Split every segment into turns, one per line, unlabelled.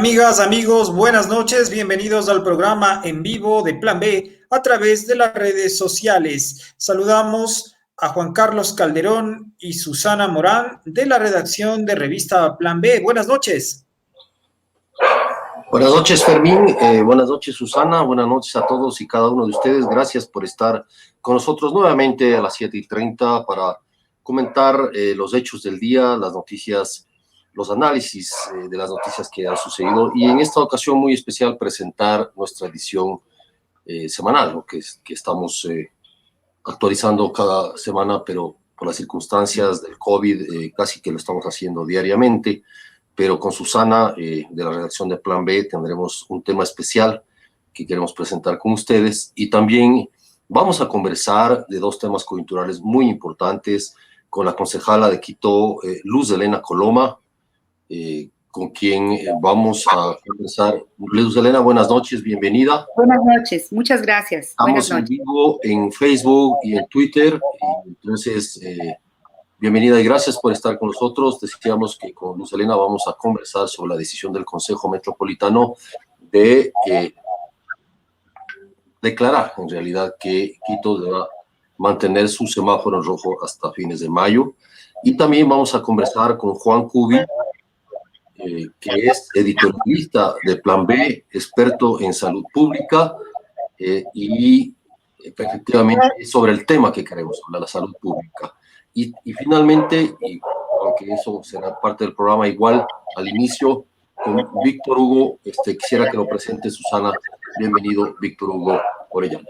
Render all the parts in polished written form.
Amigas, amigos, buenas noches. Bienvenidos al programa en vivo de Plan B a través de las redes sociales. Saludamos a Juan Carlos Calderón y Susana Morán de la redacción de revista Plan B. Buenas noches.
Buenas noches, Fermín. Buenas noches, Susana. Buenas noches a todos y cada uno de ustedes. Gracias por estar con nosotros nuevamente a las 7:30 para comentar los hechos del día, las noticias, los análisis de las noticias que han sucedido y en esta ocasión muy especial presentar nuestra edición semanal, ¿no? que estamos actualizando cada semana, pero por las circunstancias del COVID casi que lo estamos haciendo diariamente. Pero con Susana de la redacción de Plan B tendremos un tema especial que queremos presentar con ustedes y también vamos a conversar de dos temas coyunturales muy importantes con la concejala de Quito, Luz Helena Coloma, con quien vamos a conversar. Luz Helena, buenas noches, bienvenida.
Buenas noches, muchas gracias.
Estamos en vivo en Facebook y en Twitter, y entonces... bienvenida y gracias por estar con nosotros. Decíamos que con Luz Helena vamos a conversar sobre la decisión del Consejo Metropolitano de declarar en realidad que Quito deba mantener su semáforo en rojo hasta fines de mayo. Y también vamos a conversar con Juan Cubi, que es editorialista de Plan B, experto en salud pública y efectivamente sobre el tema que queremos, sobre la salud pública. Y finalmente, y aunque eso será parte del programa igual al inicio, con Víctor Hugo, quisiera que lo presente Susana. Bienvenido, Víctor Hugo Orellana.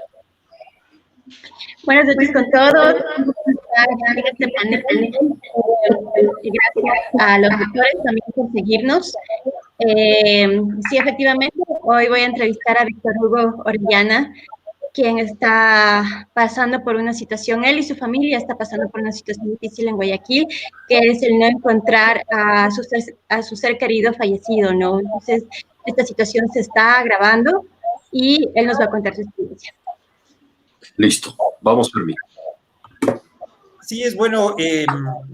Buenas noches con todos. Y gracias a los lectores también por seguirnos. Sí, efectivamente, hoy voy a entrevistar a Víctor Hugo Orellana, quien está pasando por una situación, él y su familia está pasando por una situación difícil en Guayaquil, que es el no encontrar a su ser querido fallecido, ¿no? Entonces, esta situación se está agravando y él nos va a contar su experiencia.
Listo, vamos, Fermín.
Sí, es bueno,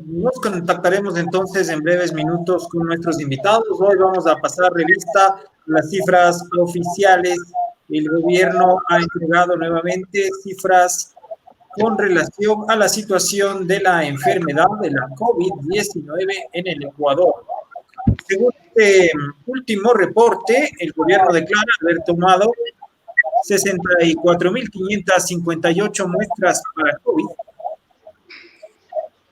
nos contactaremos entonces en breves minutos con nuestros invitados. Hoy vamos a pasar revista a las cifras oficiales. El gobierno ha entregado nuevamente cifras con relación a la situación de la enfermedad de la COVID-19 en el Ecuador. Según este último reporte, el gobierno declara haber tomado 64.558 muestras para COVID.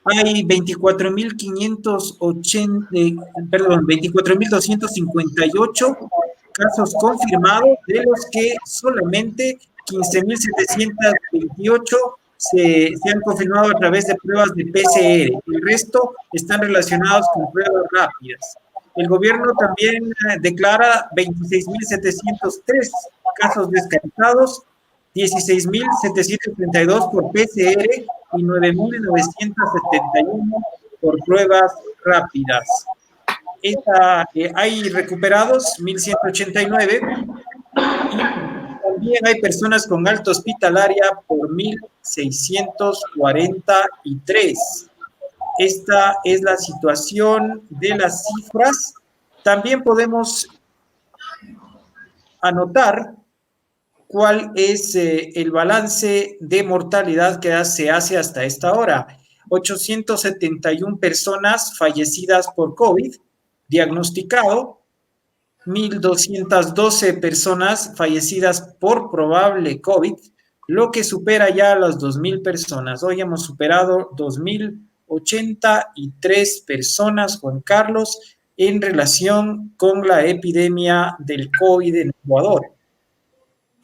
Hay 24.258 casos confirmados, de los que solamente 15.728 se han confirmado a través de pruebas de PCR. El resto están relacionados con pruebas rápidas. El gobierno también declara 26.703 casos descartados, 16.732 por PCR y 9.971 por pruebas rápidas. Hay recuperados 1.189 y también hay personas con alta hospitalaria por 1.643. Esta es la situación de las cifras. También podemos anotar cuál es el balance de mortalidad que se hace hasta esta hora. 871 personas fallecidas por COVID, diagnosticado, 1.212 personas fallecidas por probable COVID, lo que supera ya a las 2.000 personas. Hoy hemos superado 2.083 personas, Juan Carlos, en relación con la epidemia del COVID en Ecuador.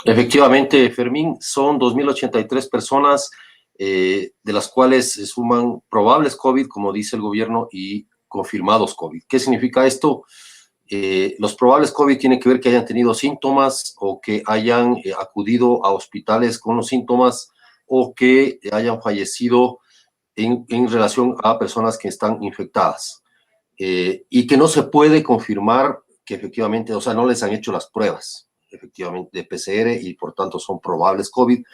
Efectivamente, Fermín, son 2.083 personas, de las cuales se suman probables COVID, como dice el gobierno, y confirmados COVID. ¿Qué significa esto? Los probables COVID tienen que ver que hayan tenido síntomas o que hayan acudido a hospitales con los síntomas o que hayan fallecido en relación a personas que están infectadas y que no se puede confirmar que efectivamente, o sea, no les han hecho las pruebas efectivamente de PCR y por tanto son probables COVID,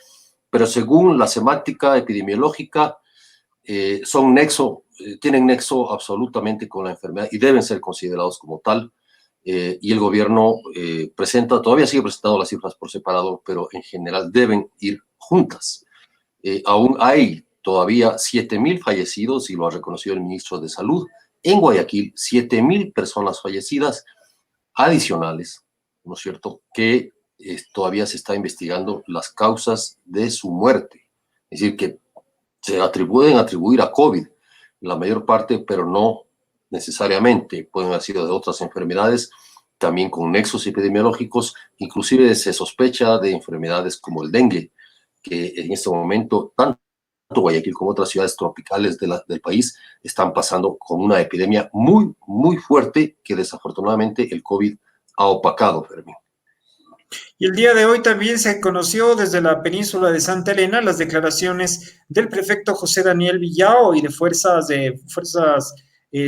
pero según la semántica epidemiológica tienen nexo absolutamente con la enfermedad y deben ser considerados como tal. y el gobierno todavía sigue presentando las cifras por separado, pero en general deben ir juntas. Aún hay todavía 7.000 fallecidos, y lo ha reconocido el ministro de Salud, en Guayaquil, 7.000 personas fallecidas adicionales, ¿no es cierto?, que todavía se está investigando las causas de su muerte. Es decir, que se pueden atribuir a COVID la mayor parte, pero no necesariamente. Pueden haber sido de otras enfermedades, también con nexos epidemiológicos. Inclusive se sospecha de enfermedades como el dengue, que en este momento tanto Guayaquil como otras ciudades tropicales del país están pasando con una epidemia muy, muy fuerte que desafortunadamente el COVID ha opacado, Fermín.
Y el día de hoy también se conoció desde la península de Santa Elena las declaraciones del prefecto José Daniel Villao y de fuerzas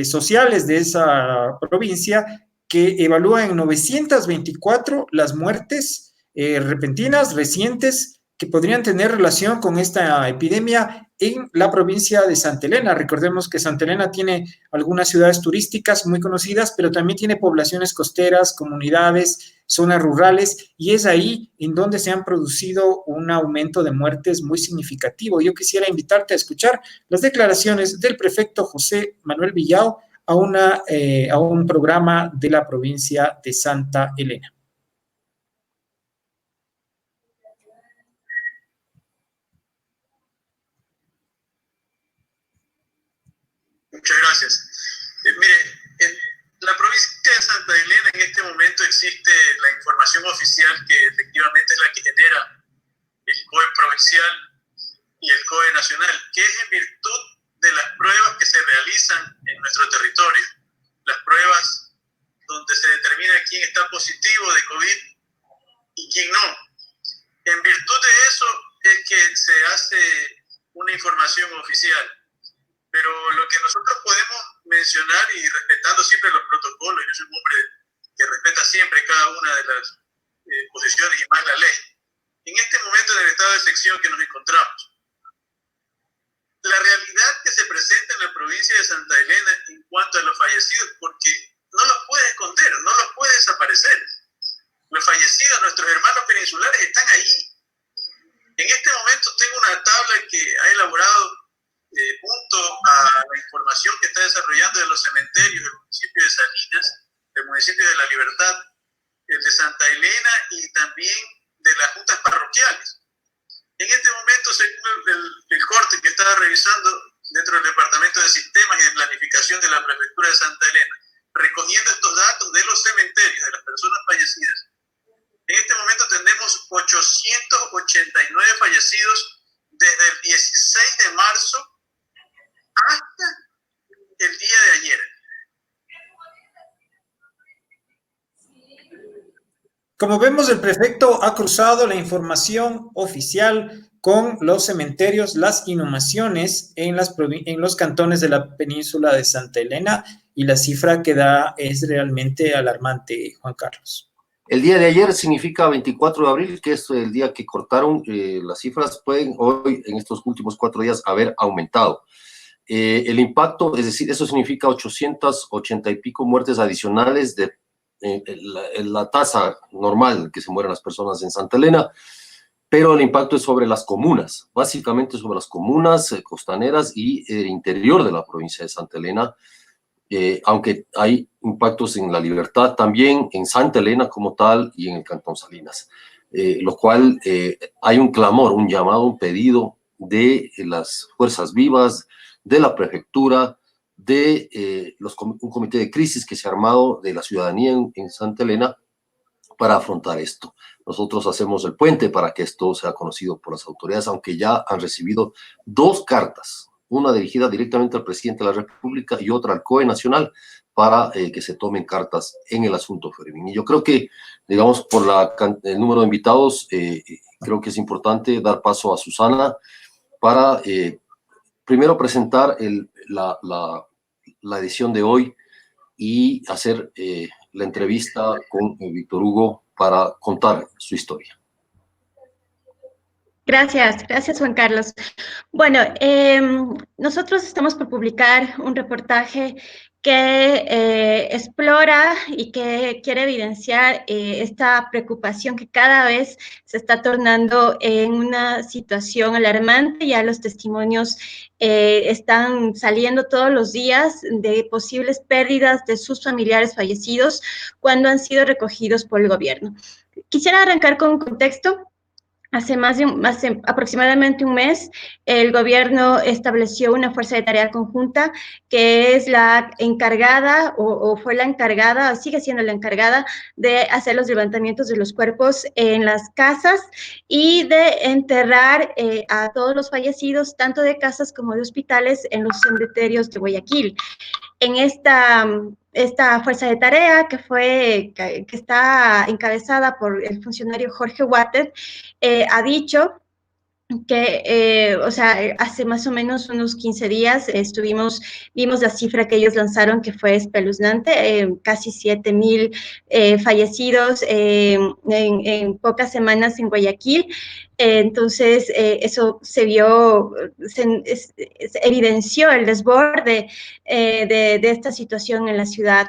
sociales de esa provincia, que evalúa en 924 las muertes repentinas, recientes, que podrían tener relación con esta epidemia en la provincia de Santa Elena. Recordemos que Santa Elena tiene algunas ciudades turísticas muy conocidas, pero también tiene poblaciones costeras, comunidades, zonas rurales, y es ahí en donde se han producido un aumento de muertes muy significativo. Yo quisiera invitarte a escuchar las declaraciones del prefecto José Manuel Villao a un programa de la provincia de Santa Elena.
Muchas gracias. Mire, en la provincia de Santa Elena en este momento existe la información oficial que efectivamente es la que genera el COE provincial y el COE nacional, que es en virtud de las pruebas que se realizan en nuestro territorio. Las pruebas donde se determina quién está positivo de COVID y quién no. En virtud de eso es que se hace una información oficial. Pero lo que nosotros podemos mencionar, y respetando siempre los protocolos, yo soy un hombre que respeta siempre cada una de las posiciones y más la ley, en este momento del estado de excepción que nos encontramos, la realidad que se presenta en la provincia de Santa Elena en cuanto a los fallecidos, porque no los puede esconder, no los puede desaparecer. Los fallecidos, nuestros hermanos peninsulares, están ahí. En este momento tengo una tabla que ha elaborado junto a la información que está desarrollando de los cementerios del municipio de Salinas, del municipio de La Libertad, el de Santa Elena y también de las juntas parroquiales. En este momento, según el corte que estaba revisando dentro del Departamento de Sistemas y de Planificación de la Prefectura de Santa Elena, recogiendo estos datos de los cementerios de las personas fallecidas, en este momento tenemos 889 fallecidos desde el 16 de marzo hasta el día de ayer.
Como vemos, el prefecto ha cruzado la información oficial con los cementerios, las inhumaciones en los cantones de la península de Santa Elena, y la cifra que da es realmente alarmante, Juan Carlos.
El día de ayer significa 24 de abril, que es el día que cortaron. Las cifras pueden hoy, en estos últimos 4 días, haber aumentado. El impacto, es decir, eso significa 880 y pico muertes adicionales de la tasa normal que se mueren las personas en Santa Elena, pero el impacto es sobre las comunas, básicamente sobre las comunas costaneras y el interior de la provincia de Santa Elena, aunque hay impactos en La Libertad también, en Santa Elena como tal y en el Cantón Salinas, lo cual hay un clamor, un llamado, un pedido de las fuerzas vivas, de la prefectura, de un comité de crisis que se ha armado de la ciudadanía en Santa Elena para afrontar esto. Nosotros hacemos el puente para que esto sea conocido por las autoridades, aunque ya han recibido 2 cartas, una dirigida directamente al presidente de la República y otra al COE Nacional, para que se tomen cartas en el asunto, Fermín. Y yo creo que, digamos, por el número de invitados, creo que es importante dar paso a Susana para primero presentar la edición de hoy y hacer la entrevista con Víctor Hugo para contar su historia.
Gracias Juan Carlos. Bueno, nosotros estamos por publicar un reportaje que explora y que quiere evidenciar esta preocupación que cada vez se está tornando en una situación alarmante. Ya los testimonios están saliendo todos los días de posibles pérdidas de sus familiares fallecidos cuando han sido recogidos por el gobierno. Quisiera arrancar con un contexto. Hace aproximadamente un mes, el gobierno estableció una fuerza de tarea conjunta que es la encargada o fue la encargada, o sigue siendo la encargada de hacer los levantamientos de los cuerpos en las casas y de enterrar a todos los fallecidos, tanto de casas como de hospitales, en los cementerios de Guayaquil. En esta fuerza de tarea que está encabezada por el funcionario Jorge Watted, ha dicho que, o sea, hace más o menos unos 15 días vimos la cifra que ellos lanzaron, que fue espeluznante, casi 7,000 fallecidos en pocas semanas en Guayaquil. Entonces, eso se vio, se evidenció el desborde de esta situación en la ciudad.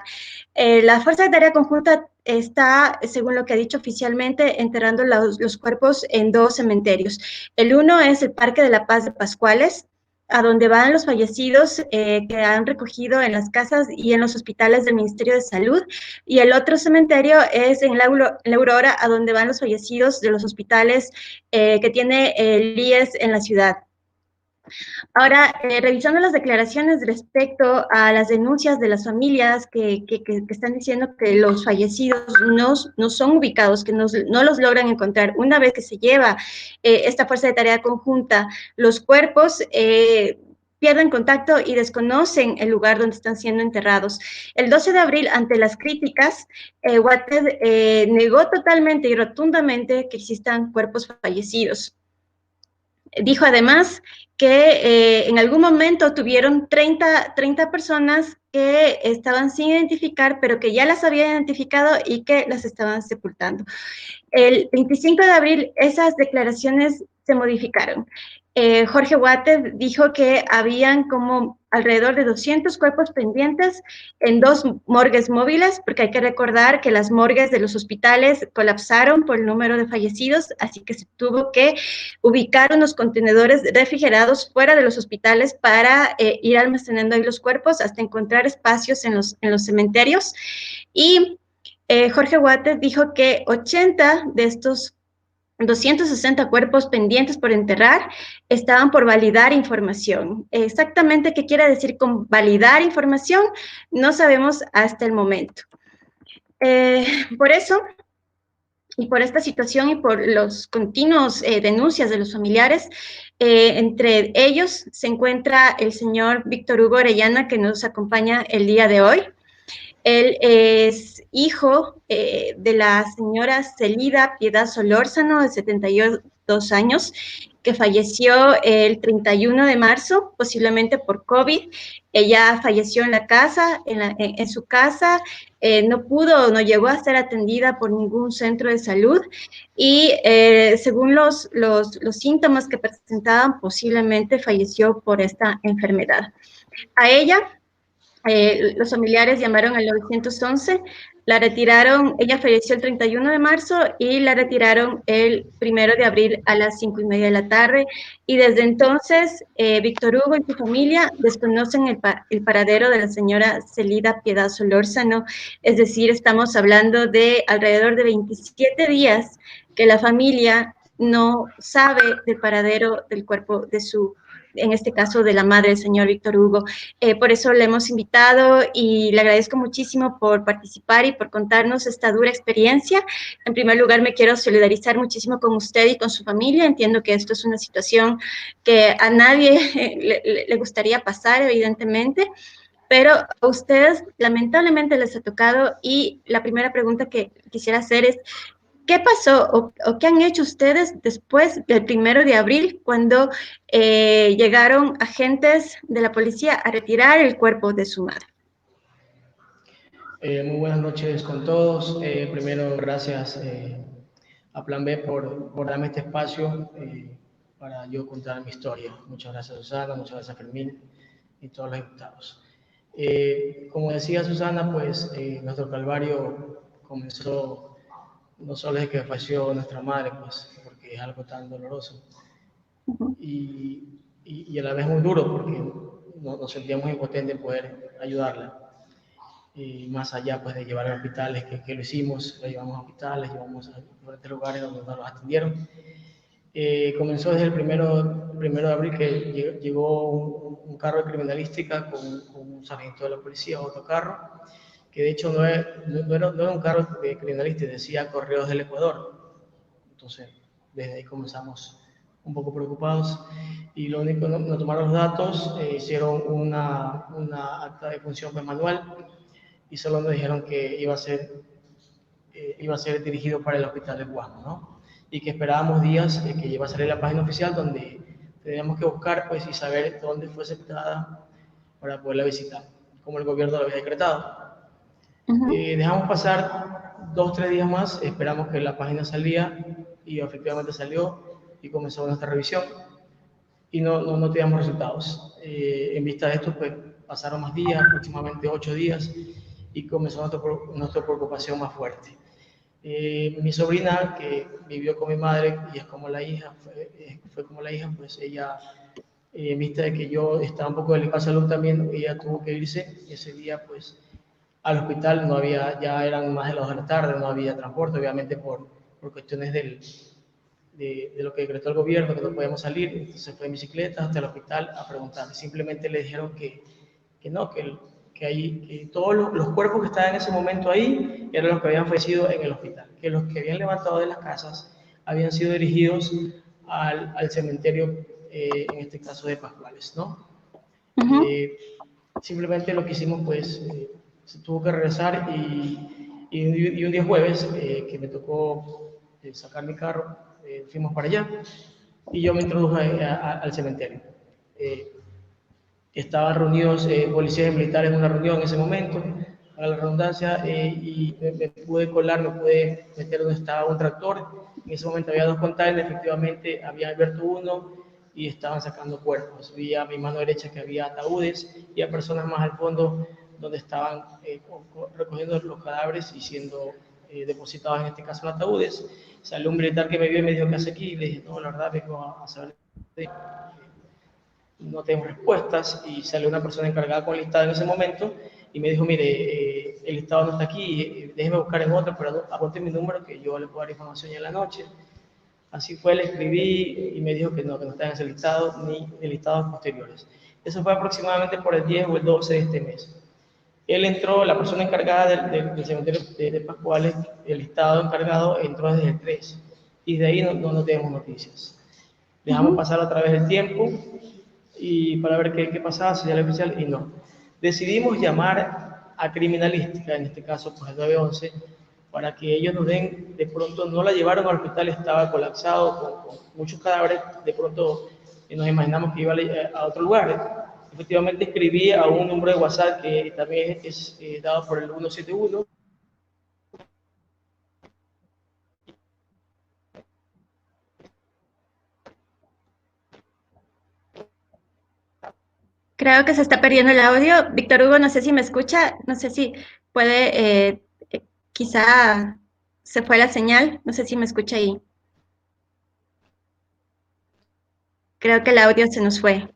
La Fuerza de Tarea Conjunta está, según lo que ha dicho oficialmente, enterrando los cuerpos en 2 cementerios. El uno es el Parque de la Paz de Pascuales, a donde van los fallecidos que han recogido en las casas y en los hospitales del Ministerio de Salud, y el otro cementerio es en la Aurora, a donde van los fallecidos de los hospitales que tiene el IES en la ciudad. Ahora, revisando las declaraciones respecto a las denuncias de las familias que están diciendo que los fallecidos no son ubicados, que no los logran encontrar una vez que se lleva esta fuerza de tarea conjunta, los cuerpos pierden contacto y desconocen el lugar donde están siendo enterrados. El 12 de abril, ante las críticas, Watted negó totalmente y rotundamente que existan cuerpos fallecidos. Dijo además que en algún momento tuvieron 30 personas que estaban sin identificar, pero que ya las habían identificado y que las estaban sepultando. El 25 de abril esas declaraciones se modificaron. Jorge Watted dijo que habían como alrededor de 200 cuerpos pendientes en 2 morgues móviles, porque hay que recordar que las morgues de los hospitales colapsaron por el número de fallecidos, así que se tuvo que ubicar unos contenedores refrigerados fuera de los hospitales para ir almacenando ahí los cuerpos hasta encontrar espacios en los cementerios. Y Jorge Watted dijo que 80 de estos 260 cuerpos pendientes por enterrar estaban por validar información. Exactamente qué quiere decir con validar información no sabemos hasta el momento. Por eso, y por esta situación y por los continuos denuncias de los familiares, entre ellos se encuentra el señor Víctor Hugo Orellana, que nos acompaña el día de hoy. Él es hijo de la señora Celida Piedad Solórzano, de 72 años, que falleció el 31 de marzo, posiblemente por COVID. Ella falleció en la casa, en su casa, no llegó a ser atendida por ningún centro de salud y según los síntomas que presentaban, posiblemente falleció por esta enfermedad. A ella, los familiares llamaron al 911, la retiraron, ella falleció el 31 de marzo y la retiraron el 1 de abril a las 5:30 de la tarde, y desde entonces Víctor Hugo y su familia desconocen el paradero de la señora Celida Piedad Solórzano, es decir, estamos hablando de alrededor de 27 días que la familia no sabe del paradero del cuerpo de en este caso de la madre del señor Víctor Hugo. Por eso le hemos invitado y le agradezco muchísimo por participar y por contarnos esta dura experiencia. En primer lugar, me quiero solidarizar muchísimo con usted y con su familia. Entiendo que esto es una situación que a nadie le gustaría pasar, evidentemente, pero a ustedes lamentablemente les ha tocado, y la primera pregunta que quisiera hacer es, ¿qué pasó o qué han hecho ustedes después del 1 de abril cuando llegaron agentes de la policía a retirar el cuerpo de su madre?
Muy buenas noches con todos. Primero, gracias a Plan B por darme este espacio para yo contar mi historia. Muchas gracias, Susana, muchas gracias, Fermín y todos los invitados. Como decía Susana, pues nuestro calvario comenzó no solo desde que falleció nuestra madre, pues porque es algo tan doloroso y a la vez muy duro porque nos sentíamos impotentes en poder ayudarla. Y más allá pues de llevar a hospitales, que lo hicimos, lo llevamos a hospitales, llevamos a diferentes lugares donde nos los atendieron. Comenzó desde el primero de abril que llegó un carro de criminalística con un sargento de la policía, otro carro, que de hecho no era un carro de criminalística, decía Correos del Ecuador. Entonces, desde ahí comenzamos un poco preocupados y lo único, nos tomaron los datos, hicieron una acta de función manual y solo nos dijeron que iba a ser dirigido para el hospital de Guasmo, ¿no? Y que esperábamos días que iba a salir la página oficial donde teníamos que buscar pues, y saber dónde fue aceptada para poderla visitar, como el gobierno lo había decretado. Dejamos pasar 2 o 3 días más, esperamos que la página salía y efectivamente salió y comenzó nuestra revisión y no teníamos resultados. En vista de esto, pues pasaron más días, aproximadamente 8 días, y comenzó nuestra preocupación más fuerte. Mi sobrina, que vivió con mi madre y es como la hija, fue como la hija, pues ella, en vista de que yo estaba un poco delicada de salud también, ella tuvo que irse ese día, pues al hospital no había, ya eran más de las 2 de la tarde, no había transporte, obviamente por cuestiones de lo que decretó el gobierno, que no podíamos salir, entonces fue en bicicleta hasta el hospital a preguntar. Simplemente le dijeron que no, que todos los cuerpos que estaban en ese momento ahí eran los que habían fallecido en el hospital, que los que habían levantado de las casas habían sido dirigidos al cementerio, en este caso de Pascuales, ¿no? Simplemente lo que hicimos, pues, se tuvo que regresar y un día jueves, que me tocó sacar mi carro, fuimos para allá y yo me introduje al cementerio. Estaban reunidos policías y militares en una reunión en ese momento, para la redundancia, y me pude colar, me pude meter donde estaba un tractor. En ese momento había 2 containers, efectivamente había abierto uno y estaban sacando cuerpos. Vi a mi mano derecha que había ataúdes y a personas más al fondo donde estaban recogiendo los cadáveres y siendo depositados, en este caso en ataúdes. Salió un militar que me vio y me dijo: ¿qué hace aquí? Y le dije: no, la verdad vengo a saber, no tengo respuestas. Y salió una persona encargada con el listado en ese momento y me dijo: mire, el listado no está aquí, déjeme buscar en otro, pero apunte mi número que yo le puedo dar información ya en la noche. Así fue, le escribí y me dijo que no está en ese listado ni en listados posteriores. Eso fue aproximadamente por el 10 o el 12 de este mes. Él entró, la persona encargada del cementerio de Pascuales, el listado encargado, entró desde el 3 y de ahí no tenemos noticias. Dejamos pasar otra vez el tiempo y para ver qué pasaba, señal oficial, y no. Decidimos llamar a criminalística, en este caso pues el 911, para que ellos nos den. De pronto no la llevaron al hospital, estaba colapsado con muchos cadáveres. De pronto nos imaginamos que iba a otro lugar. Efectivamente escribí a un número de WhatsApp que también es dado por el 171.
Creo que se está perdiendo el audio. Víctor Hugo, no sé si me escucha, no sé si puede, quizá se fue la señal, no sé si me escucha ahí. Creo que el audio se nos fue.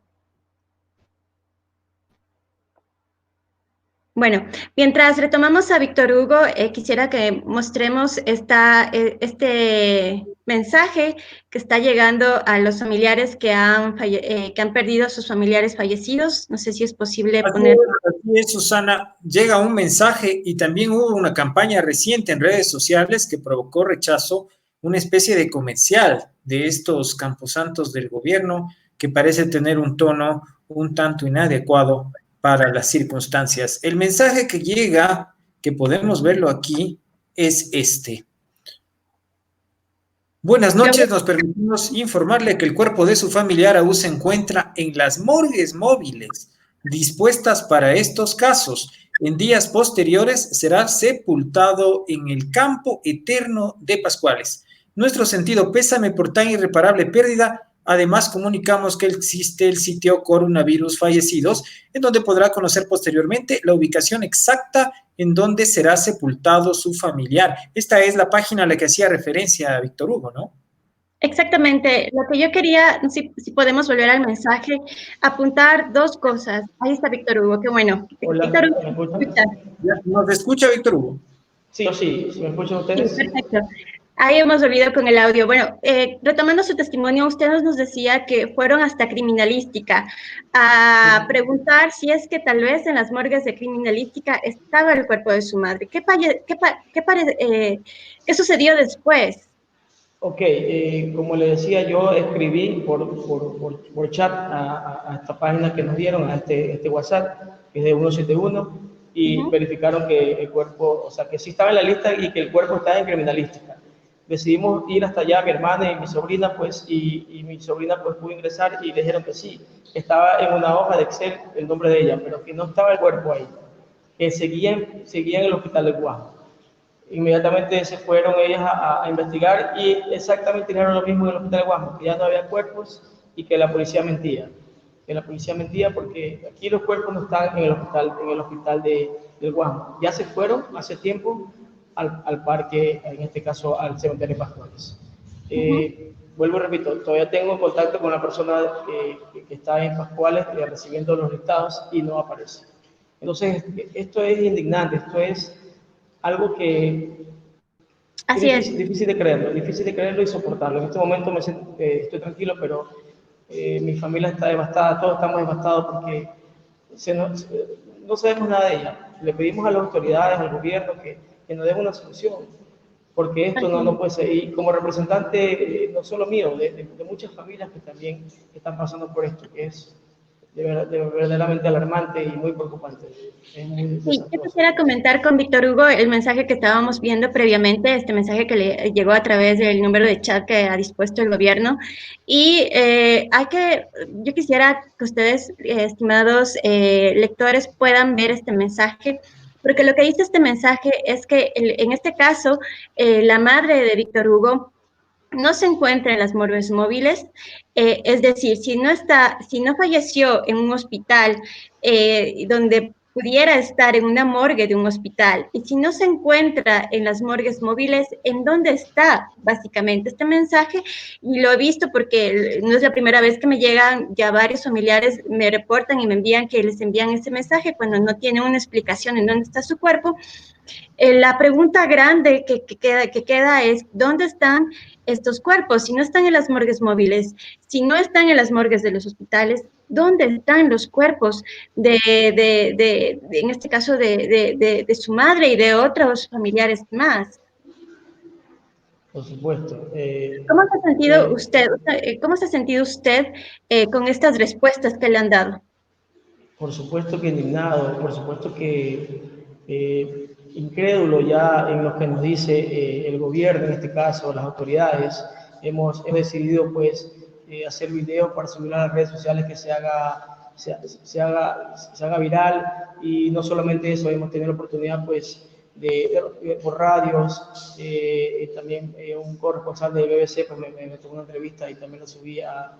Bueno, mientras retomamos a Víctor Hugo, quisiera que mostremos este mensaje que está llegando a los familiares que han perdido a sus familiares fallecidos. No sé si es posible poner.
Así es, Susana. Llega un mensaje y también hubo una campaña reciente en redes sociales que provocó rechazo, una especie de comercial de estos camposantos del gobierno que parece tener un tono un tanto inadecuado para las circunstancias. El mensaje que llega, que podemos verlo aquí, es este. Buenas noches, nos permitimos informarle que el cuerpo de su familiar aún se encuentra en las morgues móviles dispuestas para estos casos. En días posteriores será sepultado en el campo eterno de Pascuales. Nuestro sentido pésame por tan irreparable pérdida Además, comunicamos que existe el sitio Coronavirus Fallecidos, en donde podrá conocer posteriormente la ubicación exacta en donde será sepultado su familiar. Esta es la página a la que hacía referencia Víctor Hugo, ¿no?
Exactamente. Lo que yo quería, si podemos volver al mensaje, apuntar dos cosas. Ahí está Víctor Hugo, qué bueno.
Hola,
Víctor
¿me
Hugo,
escuchan?
¿Nos escucha Víctor Hugo?
Sí, sí, ¿me escuchan
sí,
ustedes?
perfecto. Ahí hemos olvidado con el audio. Bueno, retomando su testimonio, usted nos decía que fueron hasta criminalística a preguntar si es que tal vez en las morgues de criminalística estaba el cuerpo de su madre. ¿Qué sucedió después?
Ok, como le decía, yo escribí por chat a esta página que nos dieron, a este WhatsApp, que es de 171, y verificaron que el cuerpo, o sea, que sí estaba en la lista y que el cuerpo estaba en criminalística. Decidimos ir hasta allá, mi hermana y mi sobrina, pues, y mi sobrina pues pudo ingresar y le dijeron que sí, estaba en una hoja de Excel el nombre de ella, pero que no estaba el cuerpo ahí, que seguía en el hospital de Guam. Inmediatamente se fueron ellas a investigar y exactamente dijeron lo mismo en el hospital de Guasmo, que ya no había cuerpos y que la policía mentía. Que la policía mentía porque aquí los cuerpos no están en el hospital del Guasmo. Ya se fueron hace tiempo al parque, en este caso al cementerio Pascuales. Vuelvo y repito, todavía tengo contacto con la persona que está en Pascuales recibiendo los listados y no aparece. Entonces, esto es indignante, esto es algo que
Así es.
difícil de creerlo y soportarlo. En este momento estoy tranquilo, pero mi familia está devastada, todos estamos devastados porque no sabemos nada de ella. Le pedimos a las autoridades, al gobierno, que nos den una solución, porque esto no puede ser. Y como representante, no solo mío, de muchas familias que también están pasando por esto, que es verdaderamente alarmante y muy preocupante.
Sí, yo quisiera comentar con Víctor Hugo el mensaje que estábamos viendo previamente, este mensaje que le llegó a través del número de chat que ha dispuesto el gobierno. Y yo quisiera que ustedes, estimados lectores, puedan ver este mensaje, porque lo que dice este mensaje es que en este caso, la madre de Víctor Hugo no se encuentra en las morgues móviles, es decir, si no falleció en un hospital donde pudiera estar en una morgue de un hospital, y si no se encuentra en las morgues móviles, ¿en dónde está básicamente este mensaje? Y lo he visto porque no es la primera vez que me llegan, ya varios familiares me reportan y me envían que les envían ese mensaje cuando no tienen una explicación en dónde está su cuerpo. La pregunta grande que queda es, ¿dónde están estos cuerpos? Si no están en las morgues móviles, si no están en las morgues de los hospitales, ¿dónde están los cuerpos en este caso, de su madre y de otros familiares más?
Por supuesto.
¿Cómo se ha sentido usted con estas respuestas que le han dado?
Por supuesto que indignado, por supuesto que incrédulo ya en lo que nos dice el gobierno, en este caso las autoridades. Hemos decidido pues hacer videos para subir a las redes sociales que se haga viral, y no solamente eso, hemos tenido la oportunidad pues por radios, también un corresponsal de BBC pues me tomó una entrevista y también lo subí a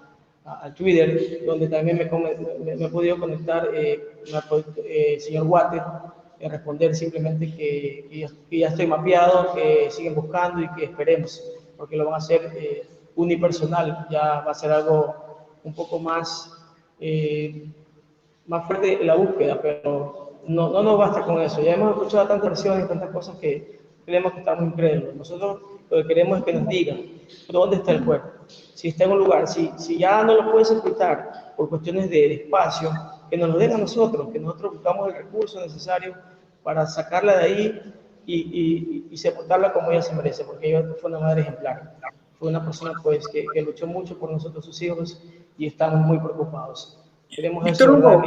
Twitter, donde también me he podido conectar, señor Water, responder simplemente que ya estoy mapeado, que siguen buscando y que esperemos, porque lo van a hacer unipersonal, ya va a ser algo un poco más fuerte la búsqueda, pero no nos basta con eso. Ya hemos escuchado tantas versiones y tantas cosas que creemos que estamos incrédulos. Nosotros lo que queremos es que nos digan dónde está el cuerpo, si está en un lugar, si ya no lo pueden sepultar por cuestiones de espacio, que nos lo den a nosotros, que nosotros buscamos el recurso necesario para sacarla de ahí y sepultarla como ella se merece, porque ella fue una madre ejemplar. Fue una persona pues que luchó mucho por nosotros, sus hijos, y estamos muy preocupados.
Víctor Hugo,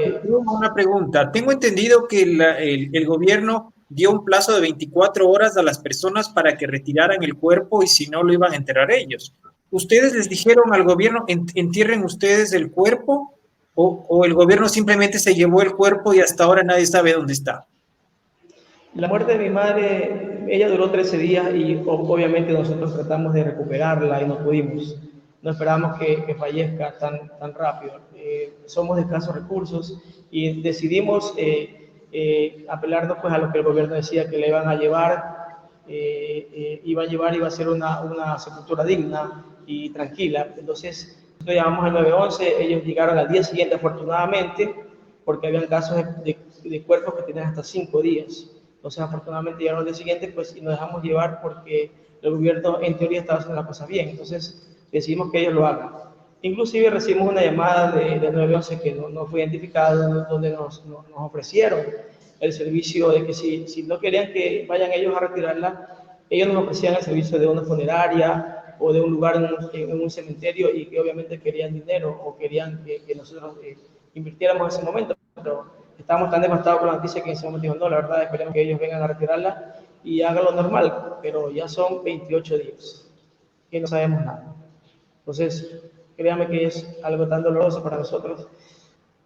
una pregunta. Tengo entendido que el gobierno dio un plazo de 24 horas a las personas para que retiraran el cuerpo y si no lo iban a enterrar ellos. ¿Ustedes les dijeron al gobierno, entierren ustedes el cuerpo o el gobierno simplemente se llevó el cuerpo y hasta ahora nadie sabe dónde está?
La muerte de mi madre, ella duró 13 días y obviamente nosotros tratamos de recuperarla y no pudimos. no esperábamos que fallezca tan rápido. Somos de escasos recursos y decidimos apelarnos pues, a lo que el gobierno decía que le iban a llevar, iba a ser una sepultura digna y tranquila. Entonces, nosotros llamamos al 911, ellos llegaron al día siguiente afortunadamente, porque habían casos de cuerpos que tenían hasta 5 días. Entonces, afortunadamente llegaron al día siguiente, pues, y nos dejamos llevar porque el gobierno en teoría estaba haciendo la cosa bien. Entonces, decidimos que ellos lo hagan. Inclusive recibimos una llamada de 911 que no fue identificada, donde nos ofrecieron el servicio de que si no querían que vayan ellos a retirarla, ellos nos ofrecían el servicio de una funeraria o de un lugar en un cementerio, y que obviamente querían dinero o querían que nosotros invirtiéramos en ese momento. Pero estábamos tan devastados con la noticia que en ese momento dijimos, no, la verdad, esperemos que ellos vengan a retirarla y hagan lo normal, pero ya son 28 días que no sabemos nada. Entonces, créame que es algo tan doloroso para nosotros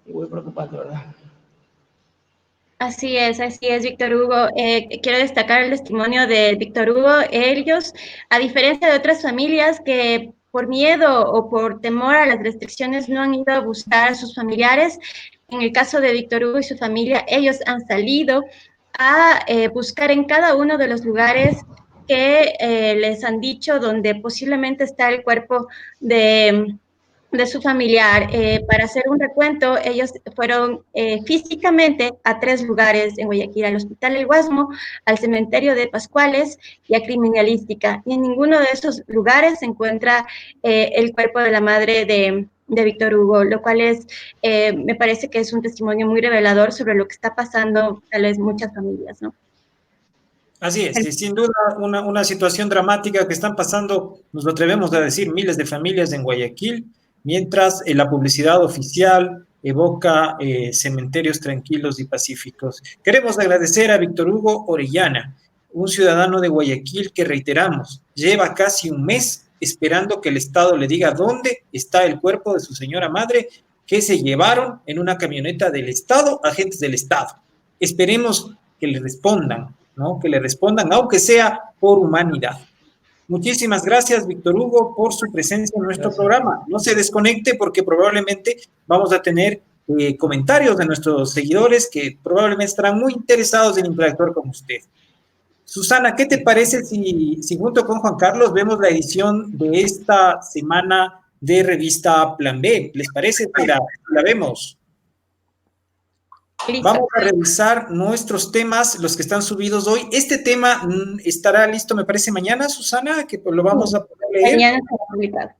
y muy preocupante, ¿verdad?
Así es, Víctor Hugo. Quiero destacar el testimonio de Víctor Hugo. Ellos, a diferencia de otras familias que por miedo o por temor a las restricciones no han ido a buscar a sus familiares, en el caso de Víctor Hugo y su familia, ellos han salido a buscar en cada uno de los lugares que les han dicho donde posiblemente está el cuerpo de su familiar. Para hacer un recuento, ellos fueron físicamente a 3 lugares en Guayaquil: al Hospital El Guasmo, al Cementerio de Pascuales y a Criminalística. Y en ninguno de esos lugares se encuentra el cuerpo de la madre de Víctor Hugo, lo cual me parece que es un testimonio muy revelador sobre lo que está pasando tal vez muchas familias, ¿no?
Así es, y sin duda una situación dramática que están pasando, nos lo atrevemos a decir, miles de familias en Guayaquil, mientras la publicidad oficial evoca cementerios tranquilos y pacíficos. Queremos agradecer a Víctor Hugo Orellana, un ciudadano de Guayaquil que, reiteramos, lleva casi un mes esperando que el Estado le diga dónde está el cuerpo de su señora madre, que se llevaron en una camioneta del Estado, agentes del Estado. Esperemos que le respondan, ¿no? Que le respondan, aunque sea por humanidad. Muchísimas gracias, Víctor Hugo, por su presencia en nuestro programa. No se desconecte porque probablemente vamos a tener comentarios de nuestros seguidores que probablemente estarán muy interesados en interactuar con usted. Susana, ¿qué te parece si junto con Juan Carlos vemos la edición de esta semana de revista Plan B? ¿Les parece que la vemos?
Listo.
Vamos a revisar nuestros temas, los que están subidos hoy. Este tema estará listo, me parece, mañana, Susana, que lo vamos a poder leer.
Mañana se va a publicar.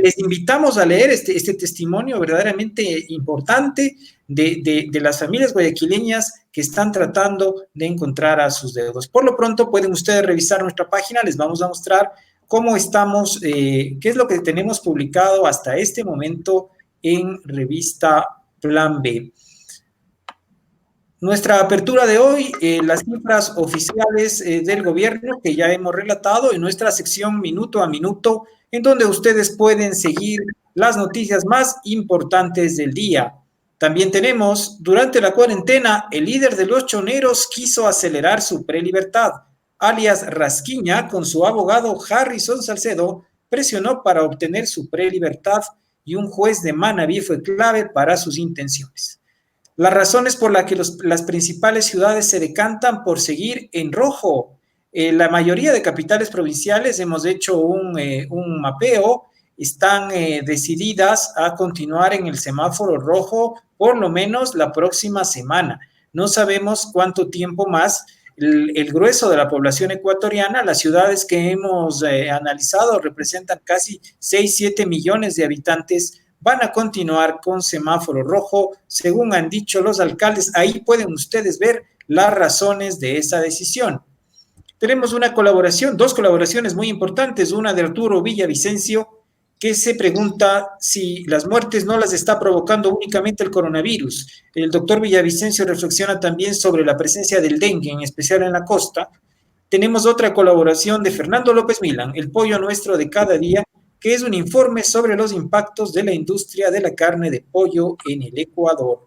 Les invitamos a leer este testimonio verdaderamente importante de las familias guayaquileñas que están tratando de encontrar a sus deudos. Por lo pronto, pueden ustedes revisar nuestra página, les vamos a mostrar cómo estamos, qué es lo que tenemos publicado hasta este momento en revista Plan B. Nuestra apertura de hoy, las cifras oficiales del gobierno que ya hemos relatado en nuestra sección Minuto a Minuto, en donde ustedes pueden seguir las noticias más importantes del día. También tenemos, durante la cuarentena, el líder de los choneros quiso acelerar su prelibertad. Alias Rasquiña, con su abogado Harrison Salcedo, presionó para obtener su prelibertad y un juez de Manabí fue clave para sus intenciones. Las razones por las que las principales ciudades se decantan por seguir en rojo. La mayoría de capitales provinciales, hemos hecho un mapeo, están decididas a continuar en el semáforo rojo por lo menos la próxima semana. No sabemos cuánto tiempo más. El grueso de la población ecuatoriana, las ciudades que hemos analizado representan casi 6-7 millones de habitantes, van a continuar con semáforo rojo, según han dicho los alcaldes. Ahí pueden ustedes ver las razones de esa decisión. Tenemos dos colaboraciones muy importantes, una de Arturo Villavicencio, que se pregunta si las muertes no las está provocando únicamente el coronavirus. El doctor Villavicencio reflexiona también sobre la presencia del dengue, en especial en la costa. Tenemos otra colaboración de Fernando López Milán, El pollo nuestro de cada día, que es un informe sobre los impactos de la industria de la carne de pollo en el Ecuador.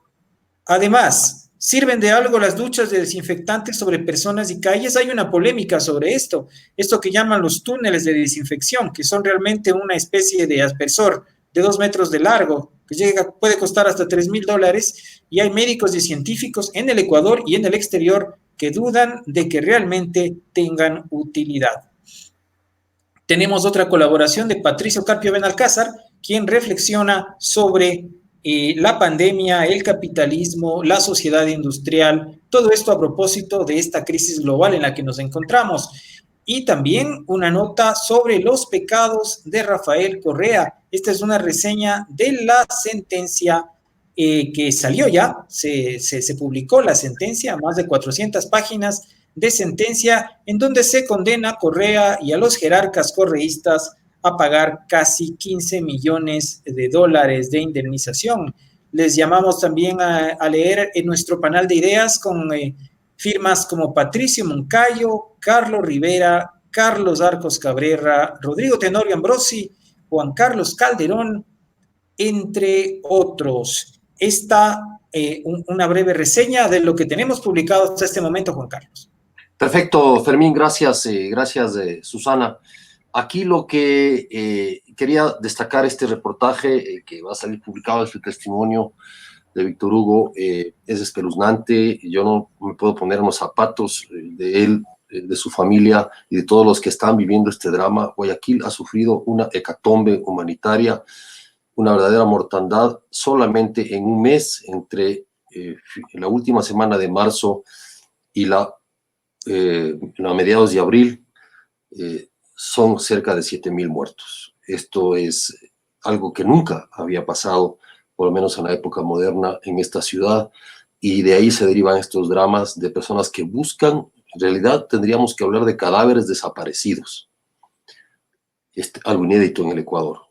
Además, ¿Sirven de algo las duchas de desinfectantes sobre personas y calles? Hay una polémica sobre esto que llaman los túneles de desinfección, que son realmente una especie de aspersor de 2 metros de largo, que puede costar hasta $3,000, y hay médicos y científicos en el Ecuador y en el exterior que dudan de que realmente tengan utilidad. Tenemos otra colaboración de Patricio Carpio Benalcázar, quien reflexiona sobre la pandemia, el capitalismo, la sociedad industrial, todo esto a propósito de esta crisis global en la que nos encontramos. Y también una nota sobre los pecados de Rafael Correa. Esta es una reseña de la sentencia que salió ya, se publicó la sentencia, más de 400 páginas de sentencia, en donde se condena a Correa y a los jerarcas correístas a pagar casi $15 millones de indemnización. Les llamamos también a leer en nuestro panel de ideas con firmas como Patricio Moncayo, Carlos Rivera, Carlos Arcos Cabrera, Rodrigo Tenorio Ambrosi, Juan Carlos Calderón, entre otros. Esta una breve reseña de lo que tenemos publicado hasta este momento, Juan Carlos.
Perfecto, Fermín, gracias, Susana. Aquí lo que quería destacar este reportaje que va a salir publicado, este testimonio de Víctor Hugo, es espeluznante. Yo no me puedo poner en los zapatos de él, de su familia y de todos los que están viviendo este drama. Guayaquil ha sufrido una hecatombe humanitaria, una verdadera mortandad solamente en un mes, entre la última semana de marzo y a mediados de abril, son cerca de 7,000 muertos. Esto es algo que nunca había pasado, por lo menos en la época moderna, en esta ciudad, y de ahí se derivan estos dramas de personas que buscan. En realidad tendríamos que hablar de cadáveres desaparecidos, algo inédito en el Ecuador.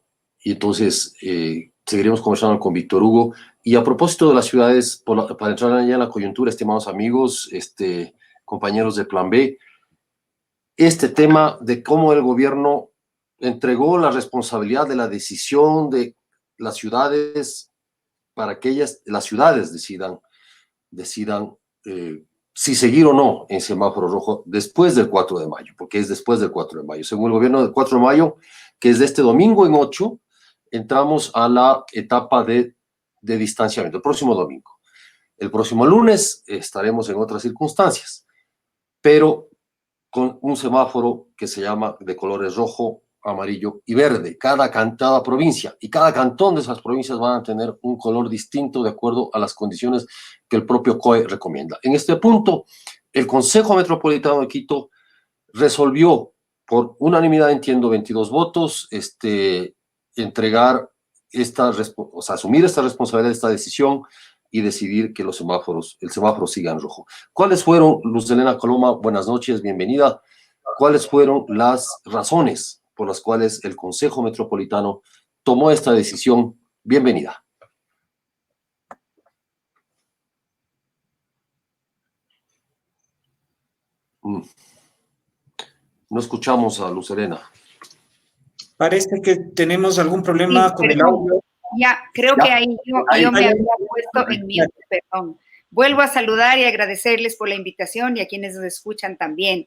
Y entonces seguiremos conversando con Víctor Hugo. Y a propósito de las ciudades, para entrar ya en la coyuntura, estimados amigos, compañeros de Plan B, este tema de cómo el gobierno entregó la responsabilidad de la decisión de las ciudades para que las ciudades decidan si seguir o no en semáforo rojo después del 4 de mayo, porque es después del 4 de mayo. Según el gobierno, del 4 de mayo, que es de este domingo en 8, entramos a la etapa de distanciamiento, el próximo domingo. El próximo lunes estaremos en otras circunstancias, pero con un semáforo que se llama de colores rojo, amarillo y verde. Cada provincia y cada cantón de esas provincias van a tener un color distinto de acuerdo a las condiciones que el propio COE recomienda. En este punto, el Consejo Metropolitano de Quito resolvió por unanimidad, entiendo, 22 votos, entregar asumir esta responsabilidad, esta decisión, y decidir que el semáforo siga en rojo. ¿Cuáles fueron, Luz Helena Coloma, buenas noches, bienvenida? ¿Cuáles fueron las razones por las cuales el Consejo Metropolitano tomó esta decisión? Bienvenida. No escuchamos a Luz Helena.
Parece que tenemos algún problema con el audio.
Ya, creo que ahí yo me había puesto en mute, perdón. Vuelvo a saludar y agradecerles por la invitación y a quienes nos escuchan también.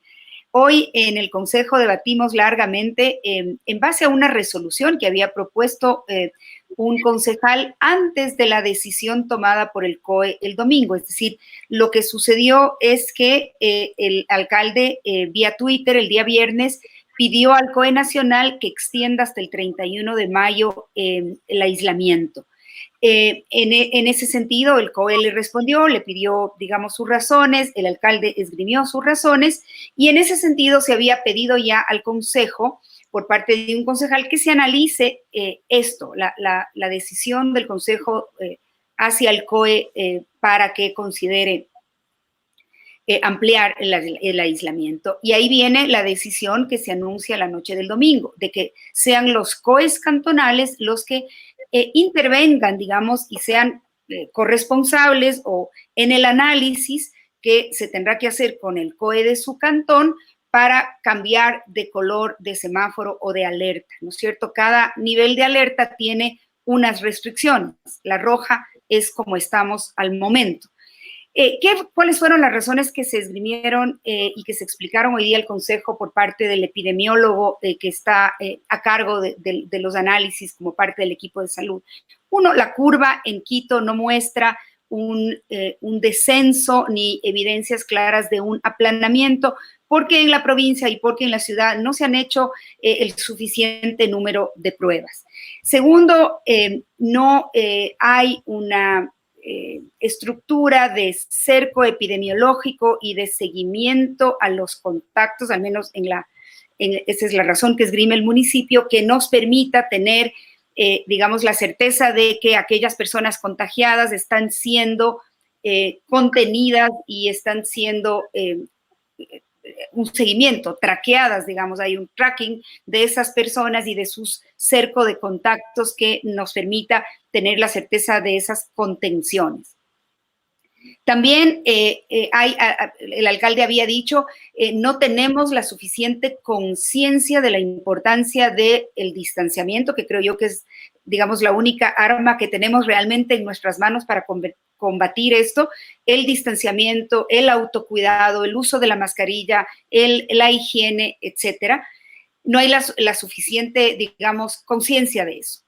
Hoy en el Consejo debatimos largamente en base a una resolución que había propuesto un concejal antes de la decisión tomada por el COE el domingo. Es decir, lo que sucedió es que el alcalde vía Twitter el día viernes pidió al COE nacional que extienda hasta el 31 de mayo el aislamiento. En ese sentido, el COE le respondió, le pidió, digamos, sus razones, el alcalde esgrimió sus razones, y en ese sentido se había pedido ya al Consejo, por parte de un concejal, que se analice esto, la decisión del Consejo hacia el COE para que considere ampliar el aislamiento. Y ahí viene la decisión que se anuncia la noche del domingo, de que sean los COEs cantonales los que intervengan, digamos, y sean corresponsables o en el análisis que se tendrá que hacer con el COE de su cantón para cambiar de color de semáforo o de alerta, ¿no es cierto? Cada nivel de alerta tiene unas restricciones. La roja es como estamos al momento. ¿Cuáles fueron las razones que se esgrimieron y que se explicaron hoy día al Consejo por parte del epidemiólogo que está a cargo de los análisis como parte del equipo de salud? Uno, la curva en Quito no muestra un descenso ni evidencias claras de un aplanamiento, porque en la provincia y porque en la ciudad no se han hecho el suficiente número de pruebas. Segundo, no hay una estructura de cerco epidemiológico y de seguimiento a los contactos, al menos esa es la razón que esgrime el municipio, que nos permita tener, digamos, la certeza de que aquellas personas contagiadas están siendo contenidas y están siendo un seguimiento, traqueadas, digamos, hay un tracking de esas personas y de sus cerco de contactos que nos permita tener la certeza de esas contenciones. También el alcalde había dicho, no tenemos la suficiente conciencia de la importancia del distanciamiento, que creo yo que es, digamos, la única arma que tenemos realmente en nuestras manos para combatir esto, el distanciamiento, el autocuidado, el uso de la mascarilla, la higiene, etcétera. No hay la suficiente, digamos, conciencia de eso.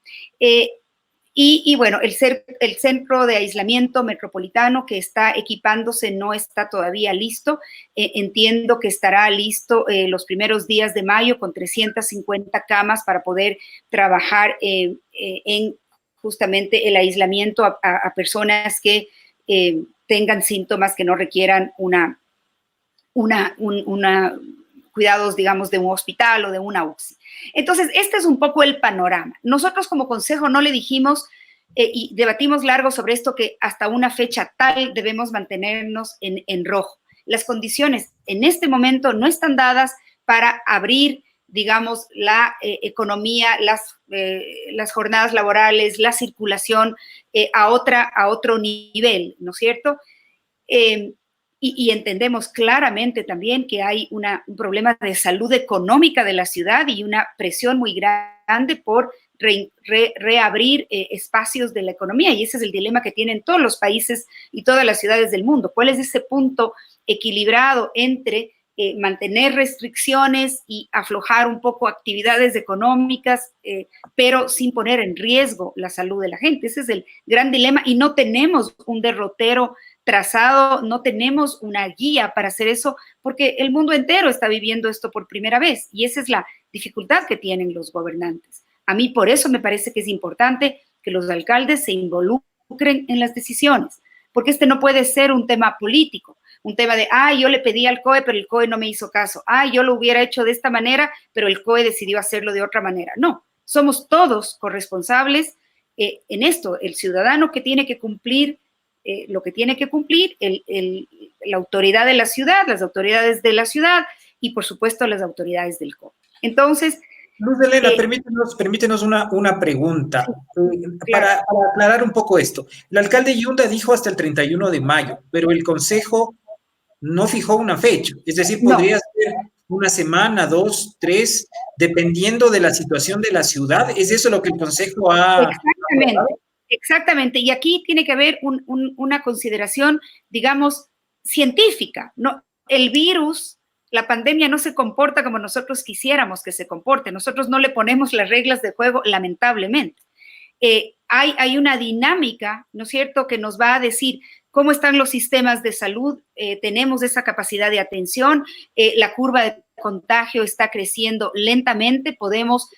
Y bueno, el centro de aislamiento metropolitano que está equipándose no está todavía listo. Entiendo que estará listo los primeros días de mayo con 350 camas para poder trabajar en justamente el aislamiento a personas que tengan síntomas que no requieran cuidados, digamos, de un hospital o de una UCI. Entonces, este es un poco el panorama. Nosotros como consejo no le dijimos y debatimos largo sobre esto que hasta una fecha tal debemos mantenernos en rojo. Las condiciones en este momento no están dadas para abrir, digamos, la economía, las jornadas laborales, la circulación a otro nivel, ¿no es cierto? Y entendemos claramente también que hay un problema de salud económica de la ciudad y una presión muy grande por reabrir espacios de la economía, y ese es el dilema que tienen todos los países y todas las ciudades del mundo. ¿Cuál es ese punto equilibrado entre mantener restricciones y aflojar un poco actividades económicas, pero sin poner en riesgo la salud de la gente? Ese es el gran dilema y no tenemos un derrotero trazado, no tenemos una guía para hacer eso, porque el mundo entero está viviendo esto por primera vez y esa es la dificultad que tienen los gobernantes. A mí por eso me parece que es importante que los alcaldes se involucren en las decisiones, porque este no puede ser un tema político, un tema de, yo le pedí al COE, pero el COE no me hizo caso. Yo lo hubiera hecho de esta manera, pero el COE decidió hacerlo de otra manera. No, somos todos corresponsables en esto. El ciudadano que tiene que cumplir lo que tiene que cumplir, la autoridad de la ciudad, las autoridades de la ciudad y, por supuesto, las autoridades del COE. Entonces,
Luz Helena, permítenos una pregunta para aclarar un poco esto. El alcalde Yunda dijo hasta el 31 de mayo, pero el Consejo no fijó una fecha. Es decir, podría ser una semana, 2, 3, dependiendo de la situación de la ciudad. ¿Es eso lo que el Consejo ha...
Exactamente. Y aquí tiene que haber una consideración, digamos, científica, ¿no? El virus... La pandemia no se comporta como nosotros quisiéramos que se comporte. Nosotros no le ponemos las reglas de juego, lamentablemente. Hay una dinámica, ¿no es cierto?, que nos va a decir cómo están los sistemas de salud, tenemos esa capacidad de atención, la curva de contagio está creciendo lentamente, podemos,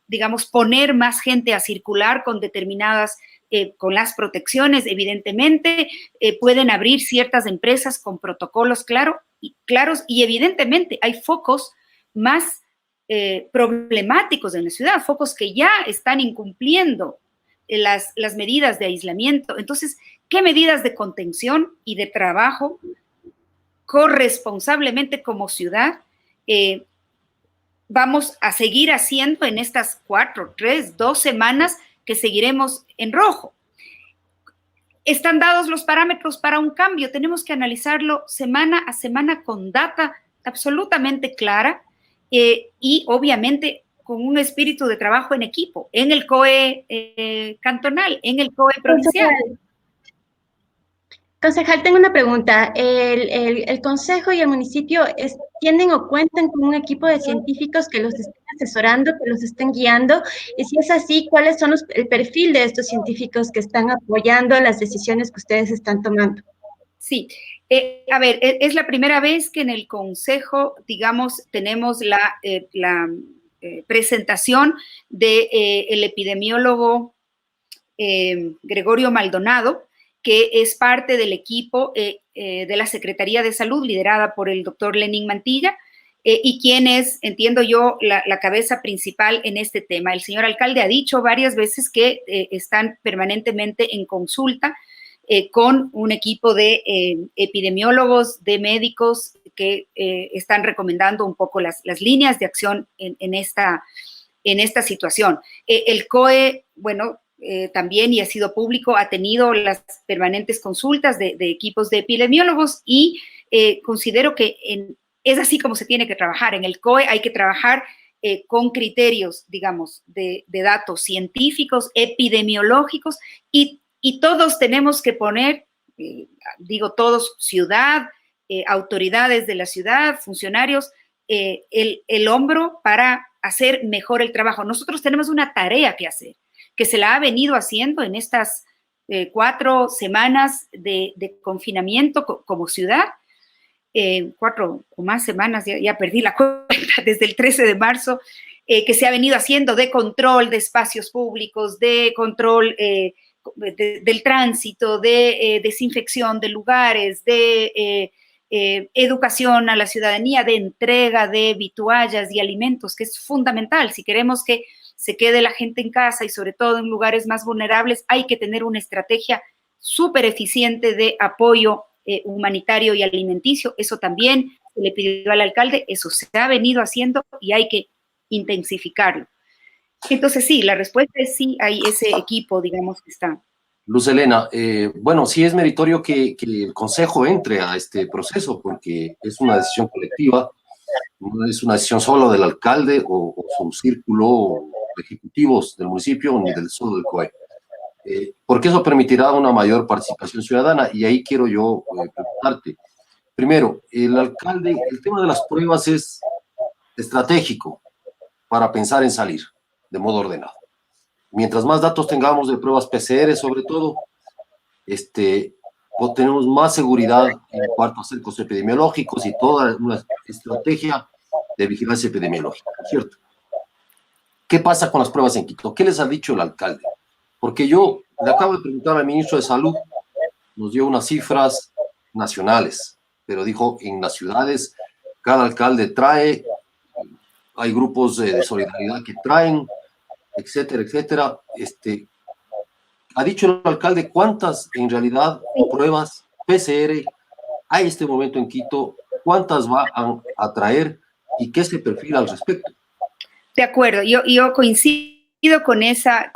digamos, poner más gente a circular con determinadas con las protecciones, evidentemente, pueden abrir ciertas empresas con protocolos claros y evidentemente hay focos más problemáticos en la ciudad, focos que ya están incumpliendo las medidas de aislamiento. Entonces, ¿qué medidas de contención y de trabajo corresponsablemente como ciudad vamos a seguir haciendo en estas 4, 3, 2 semanas que seguiremos en rojo? Están dados los parámetros para un cambio, tenemos que analizarlo semana a semana con data absolutamente clara y obviamente con un espíritu de trabajo en equipo, en el COE cantonal, en el COE provincial.
Concejal, tengo una pregunta. ¿El Consejo y el municipio tienen o cuentan con un equipo de científicos que los estén asesorando, que los estén guiando? Y si es así, ¿cuáles son el perfil de estos científicos que están apoyando las decisiones que ustedes están tomando?
Sí, a ver, es la primera vez que en el Consejo, digamos, tenemos la presentación del epidemiólogo Gregorio Maldonado, que es parte del equipo de la Secretaría de Salud, liderada por el doctor Lenín Mantilla, y quien es, entiendo yo, la cabeza principal en este tema. El señor alcalde ha dicho varias veces que están permanentemente en consulta con un equipo de epidemiólogos, de médicos que están recomendando un poco las líneas de acción en esta situación. El COE, bueno, también, y ha sido público, ha tenido las permanentes consultas de equipos de epidemiólogos y considero que es así como se tiene que trabajar. En el COE hay que trabajar con criterios, digamos, de datos científicos, epidemiológicos, y todos tenemos que poner, digo todos, ciudad, autoridades de la ciudad, funcionarios, el hombro para hacer mejor el trabajo. Nosotros tenemos una tarea que hacer, que se la ha venido haciendo en estas 4 semanas de confinamiento como ciudad, 4 o más semanas, ya perdí la cuenta, desde el 13 de marzo, que se ha venido haciendo de control de espacios públicos, de control del tránsito, de desinfección de lugares, de educación a la ciudadanía, de entrega de vituallas y alimentos, que es fundamental. Si queremos que se quede la gente en casa y sobre todo en lugares más vulnerables, hay que tener una estrategia súper eficiente de apoyo humanitario y alimenticio. Eso también se le pidió al alcalde, eso se ha venido haciendo y hay que intensificarlo. Entonces sí, la respuesta es sí, hay ese equipo, digamos, que está.
Luz Helena, bueno, sí es meritorio que el Consejo entre a este proceso porque es una decisión colectiva, no es una decisión solo del alcalde o su círculo de ejecutivos del municipio ni del solo del COE. Porque eso permitirá una mayor participación ciudadana y ahí quiero yo preguntarte. Primero, el alcalde, el tema de las pruebas es estratégico para pensar en salir de modo ordenado. Mientras más datos tengamos de pruebas PCR, sobre todo, tenemos más seguridad en cuanto a cercos epidemiológicos y toda una estrategia de vigilancia epidemiológica, ¿cierto? ¿Qué pasa con las pruebas en Quito? ¿Qué les ha dicho el alcalde? Porque yo le acabo de preguntar al ministro de Salud, nos dio unas cifras nacionales, pero dijo en las ciudades cada alcalde trae, hay grupos de solidaridad que traen, etcétera, etcétera. ¿Ha dicho el alcalde cuántas en realidad pruebas PCR hay en este momento en Quito? ¿Cuántas va a traer y qué se perfila al respecto?
De acuerdo, yo coincido con esa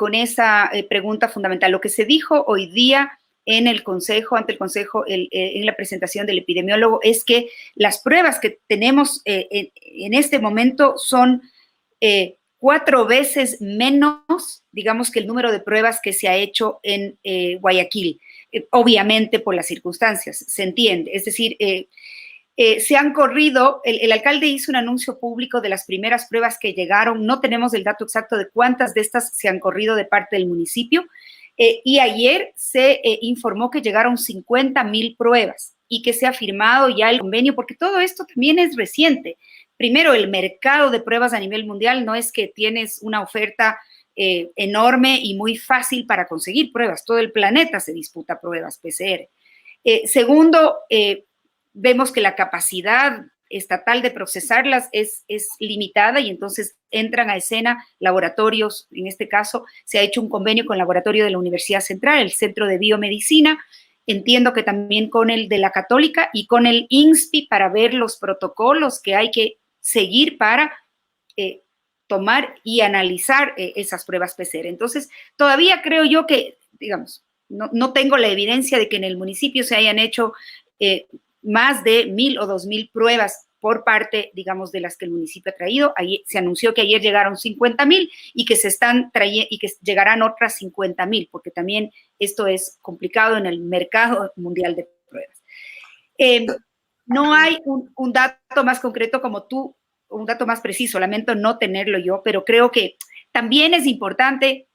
pregunta fundamental. Lo que se dijo hoy día en el Consejo, ante el Consejo, en la presentación del epidemiólogo, es que las pruebas que tenemos en este momento son 4 veces menos, digamos, que el número de pruebas que se ha hecho en Guayaquil, obviamente por las circunstancias, se entiende. Es decir, se han corrido, el alcalde hizo un anuncio público de las primeras pruebas que llegaron, no tenemos el dato exacto de cuántas de estas se han corrido de parte del municipio, y ayer se informó que llegaron 50,000 pruebas y que se ha firmado ya el convenio, porque todo esto también es reciente. Primero, el mercado de pruebas a nivel mundial no es que tienes una oferta enorme y muy fácil para conseguir pruebas, todo el planeta se disputa pruebas PCR. Segundo, vemos que la capacidad estatal de procesarlas es limitada y entonces entran a escena laboratorios. En este caso, se ha hecho un convenio con el laboratorio de la Universidad Central, el Centro de Biomedicina, entiendo que también con el de la Católica y con el INSPI para ver los protocolos que hay que seguir para tomar y analizar esas pruebas PCR. Entonces, todavía creo yo que, digamos, no tengo la evidencia de que en el municipio se hayan hecho más de 1,000 o 2,000 pruebas por parte, digamos, de las que el municipio ha traído. Ahí se anunció que ayer llegaron 50,000 y que se están trayendo y que llegarán otras 50,000, porque también esto es complicado en el mercado mundial de No hay un dato más concreto como tú, un dato más preciso, lamento no tenerlo yo, pero creo que también es importante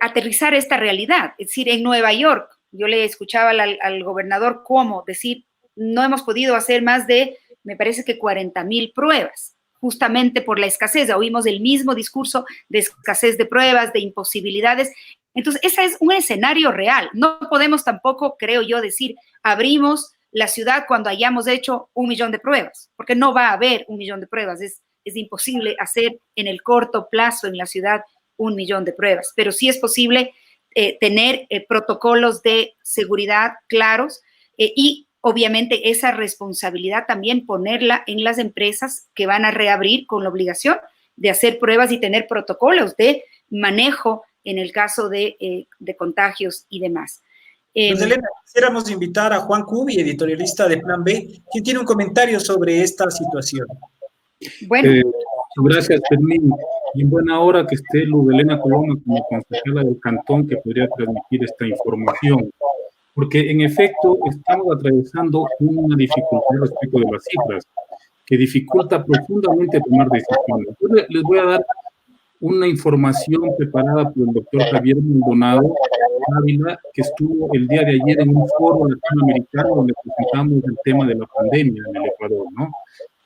aterrizar esta realidad. Es decir, en Nueva York, yo le escuchaba al gobernador Cuomo decir, no hemos podido hacer más de, me parece que 40,000 pruebas, justamente por la escasez. Oímos el mismo discurso de escasez de pruebas, de imposibilidades. Entonces, ese es un escenario real. No podemos tampoco, creo yo, decir, abrimos la ciudad cuando hayamos hecho 1 millón de pruebas, porque no va a haber 1 millón de pruebas. Es imposible hacer en el corto plazo en la ciudad 1 millón de pruebas, pero sí es posible tener protocolos de seguridad claros y obviamente esa responsabilidad también ponerla en las empresas que van a reabrir con la obligación de hacer pruebas y tener protocolos de manejo en el caso de contagios y demás.
Pues Elena, quisiéramos invitar a Juan Cubi, editorialista de Plan B, quien tiene un comentario sobre esta situación.
Bueno.
Gracias, Fermín. Y en buena hora que esté Ludelena Coloma como concejala del Cantón que podría transmitir esta información. Porque en efecto estamos atravesando una dificultad respecto de las cifras que dificulta profundamente tomar decisiones. Yo les voy a dar una información preparada por el doctor Javier Maldonado Ávila, que estuvo el día de ayer en un foro latinoamericano donde presentamos el tema de la pandemia en el Ecuador, ¿no?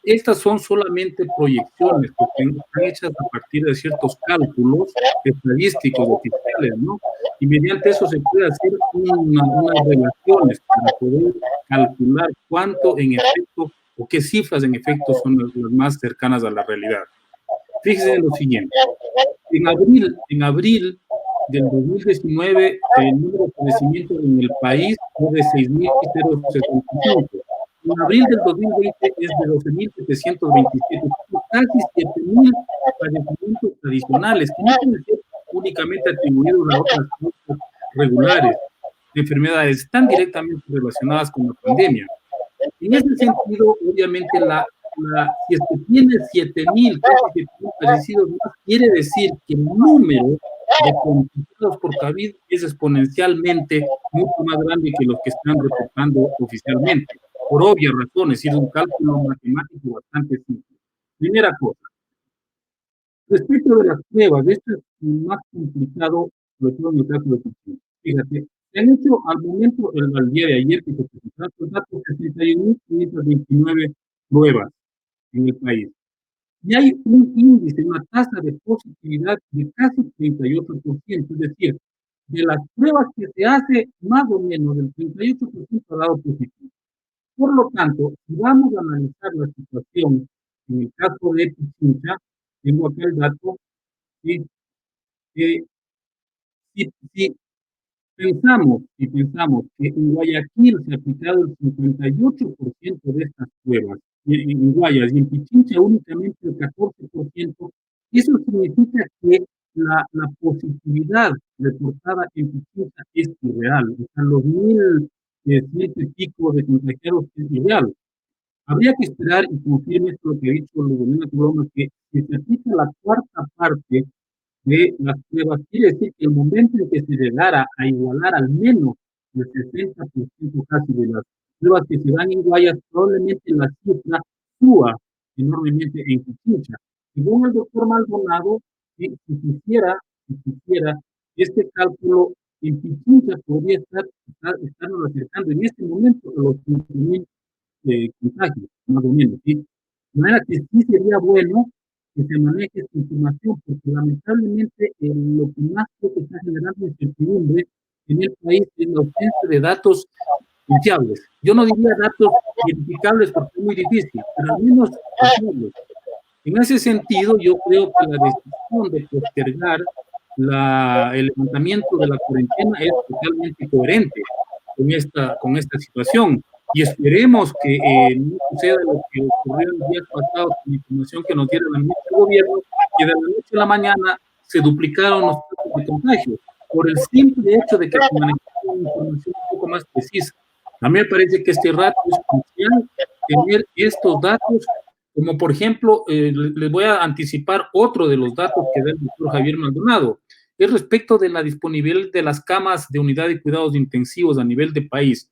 Estas son solamente proyecciones que están hechas a partir de ciertos cálculos estadísticos oficiales, ¿no? Y mediante eso se puede hacer unas relaciones para poder calcular cuánto en efecto o qué cifras en efecto son las más cercanas a la realidad. Fíjense en lo siguiente. En abril del 2019, el número de fallecimientos en el país fue de 6.075. En abril del 2020 es de 12.727, casi 7.000 fallecimientos adicionales, que no pueden ser únicamente atribuidos a otras causas regulares de enfermedades, están directamente relacionadas con la pandemia. En ese sentido, obviamente, si es que tiene 7.000, casi 7.000 fallecidos más, quiere decir que el número de contagiados por COVID es exponencialmente mucho más grande que los que están reportando oficialmente, por obvias razones, y es un cálculo matemático bastante simple. Primera cosa, respecto de las pruebas, esto es más complicado, sobre todo en el caso de Pichín. Fíjate, se han hecho al momento, al día de ayer que se presentaron los datos, 61.529 pruebas en el país. Y hay un índice, una tasa de positividad de casi 38%, es decir, de las pruebas que se hace, más o menos el 38% ha dado positivo. Por lo tanto, si vamos a analizar la situación en el caso de Pichincha, tengo acá el dato, si pensamos que en Guayaquil se ha aplicado el 58% de estas pruebas, en Guayas, y en Pichincha únicamente el 14%, eso significa que la positividad reportada en Pichincha es irreal. O sea, los 1.000 y pico de contagiados es irreal. Habría que esperar y confirme esto lo que ha dicho Ludelena Coloma, que si se aplica la cuarta parte de las pruebas, quiere decir que el momento en que se llegara a igualar al menos el 60% casi de las pruebas que se dan en Guayas, probablemente la cifra suba enormemente en Pichincha. Según el doctor Maldonado, si quisiera este cálculo en Pichincha podría estarnos acercando en este momento a los 15.000 contagios, más o menos, ¿sí? De manera que sí sería bueno que se maneje esta información, porque lamentablemente lo que más creo que está generando incertidumbre en el país es la ausencia de datos confiables. Yo no diría datos verificables porque es muy difícil, pero al menos confiables. En ese sentido, yo creo que la decisión de postergar el levantamiento de la cuarentena es totalmente coherente con esta situación. Y esperemos que no suceda lo que ocurrió en los días pasados con la información que nos dieron el ministro del gobierno, que de la noche a la mañana se duplicaron los casos de contagio, por el simple hecho de que se manejaba una información un poco más precisa. A mí me parece que este rato es crucial tener estos datos, como por ejemplo, les voy a anticipar otro de los datos que da el doctor Javier Maldonado, es respecto de la disponibilidad de las camas de unidad de cuidados intensivos a nivel de país.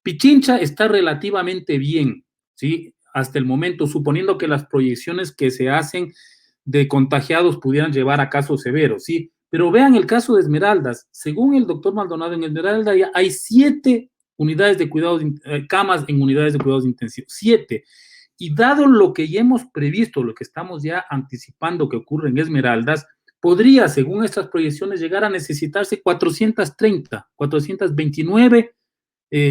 Pichincha está relativamente bien, ¿sí? Hasta el momento, suponiendo que las proyecciones que se hacen de contagiados pudieran llevar a casos severos, ¿sí? Pero vean el caso de Esmeraldas. Según el doctor Maldonado, en Esmeraldas ya hay 7 unidades de cuidados, camas en unidades de cuidados intensivos, 7. Y dado lo que ya hemos previsto, lo que estamos ya anticipando que ocurre en Esmeraldas, podría, según estas proyecciones, llegar a necesitarse 430, 429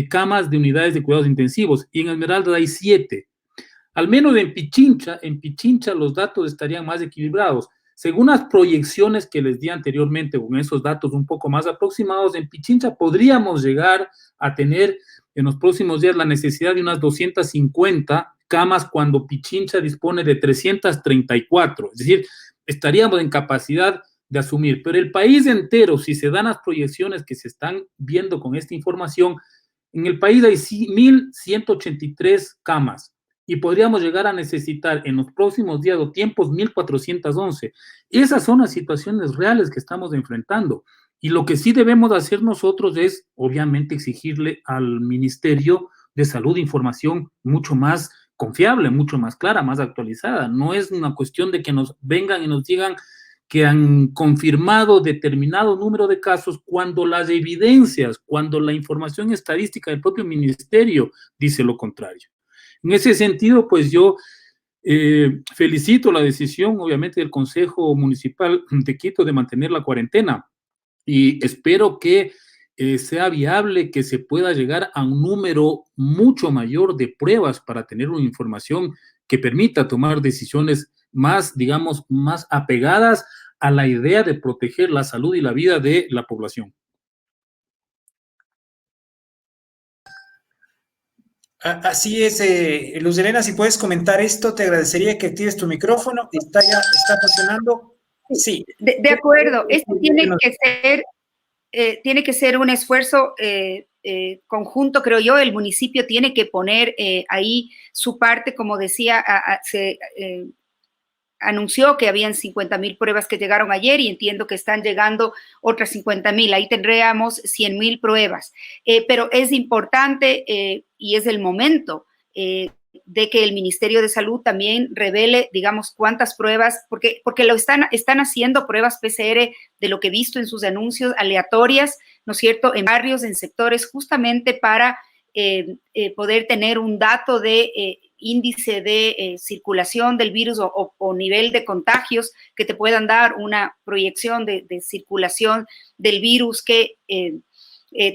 camas de unidades de cuidados intensivos, y en Esmeraldas hay 7. Al menos en Pichincha los datos estarían más equilibrados. Según las proyecciones que les di anteriormente, con esos datos un poco más aproximados, en Pichincha podríamos llegar a tener en los próximos días la necesidad de unas 250 camas cuando Pichincha dispone de 334. Es decir, estaríamos en capacidad de asumir. Pero el país entero, si se dan las proyecciones que se están viendo con esta información, en el país hay 1.183 camas y podríamos llegar a necesitar en los próximos días o tiempos 1.411. Esas son las situaciones reales que estamos enfrentando. Y lo que sí debemos hacer nosotros es, obviamente, exigirle al Ministerio de Salud información mucho más confiable, mucho más clara, más actualizada. No es una cuestión de que nos vengan y nos digan que han confirmado determinado número de casos cuando las evidencias, cuando la información estadística del propio ministerio dice lo contrario. En ese sentido, pues yo felicito la decisión, obviamente, del Consejo Municipal de Quito de mantener la cuarentena y espero que sea viable, que se pueda llegar a un número mucho mayor de pruebas para tener una información que permita tomar decisiones más, digamos, más apegadas a la idea de proteger la salud y la vida de la población.
Así es, Luz Helena, si puedes comentar esto, te agradecería que actives tu micrófono. ¿Está funcionando? Sí.
De acuerdo, esto tiene que ser un esfuerzo conjunto, creo yo. El municipio tiene que poner ahí su parte, como decía, se anunció que habían 50,000 pruebas que llegaron ayer y entiendo que están llegando otras 50,000. Ahí tendríamos 100,000 pruebas. Pero es importante y es el momento de que el Ministerio de Salud también revele, digamos, cuántas pruebas, porque lo están haciendo pruebas PCR de lo que he visto en sus anuncios aleatorias, ¿no es cierto?, en barrios, en sectores, justamente para poder tener un dato de índice de circulación del virus o nivel de contagios que te puedan dar una proyección de circulación del virus que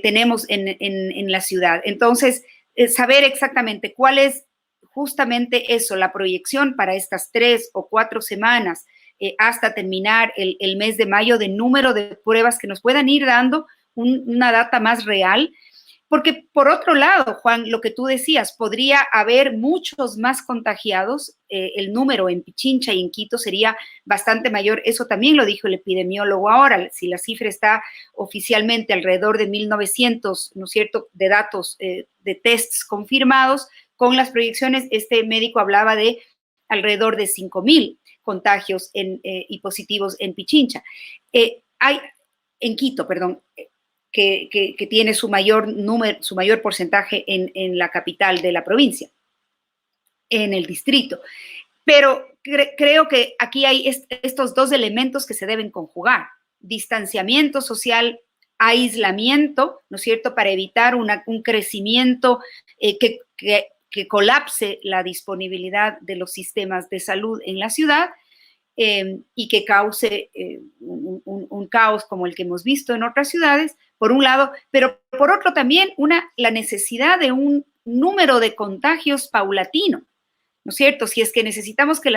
tenemos en la ciudad. Entonces, saber exactamente cuál es justamente eso, la proyección para estas 3 o 4 semanas hasta terminar el mes de mayo, de número de pruebas que nos puedan ir dando una data más real. Porque, por otro lado, Juan, lo que tú decías, podría haber muchos más contagiados, el número en Pichincha y en Quito sería bastante mayor, eso también lo dijo el epidemiólogo ahora, si la cifra está oficialmente alrededor de 1.900, ¿no es cierto?, de datos de tests confirmados, con las proyecciones, este médico hablaba de alrededor de 5,000 contagios y positivos en Pichincha. En Quito, perdón, que tiene su mayor porcentaje en la capital de la provincia, en el distrito. Pero creo que aquí hay estos dos elementos que se deben conjugar: distanciamiento social, aislamiento, ¿no es cierto?, para evitar un crecimiento que colapse la disponibilidad de los sistemas de salud en la ciudad, y que cause un caos como el que hemos visto en otras ciudades, por un lado, pero por otro también la necesidad de un número de contagios paulatino, ¿no es cierto? Si es que necesitamos que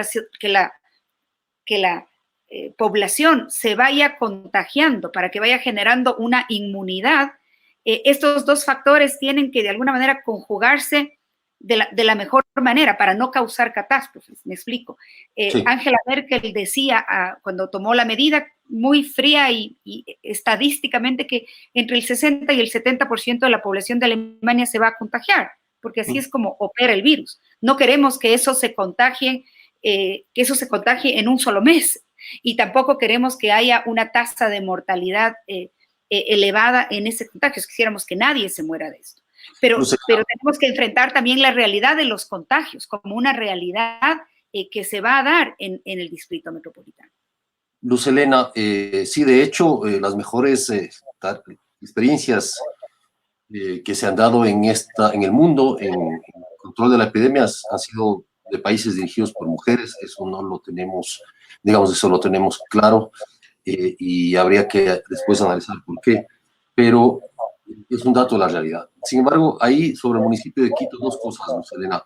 la población se vaya contagiando para que vaya generando una inmunidad, estos dos factores tienen que de alguna manera conjugarse de la mejor manera para no causar catástrofes. Me explico.
Sí.
Angela Merkel decía cuando tomó la medida muy fría y estadísticamente que entre el 60 y el 70% de la población de Alemania se va a contagiar, porque así es como opera el virus. No queremos que eso se contagie en un solo mes, y tampoco queremos que haya una tasa de mortalidad elevada en ese contagio. Quisiéramos que nadie se muera de esto. Pero tenemos que enfrentar también la realidad de los contagios como una realidad que se va a dar en el distrito metropolitano.
Luz Helena, sí, de hecho, las mejores experiencias que se han dado en el mundo, en control de la epidemia, han sido de países dirigidos por mujeres. Eso no lo tenemos, digamos, eso lo tenemos claro, y habría que después analizar por qué, pero es un dato de la realidad. Sin embargo, ahí sobre el municipio de Quito, dos cosas, Luz Helena.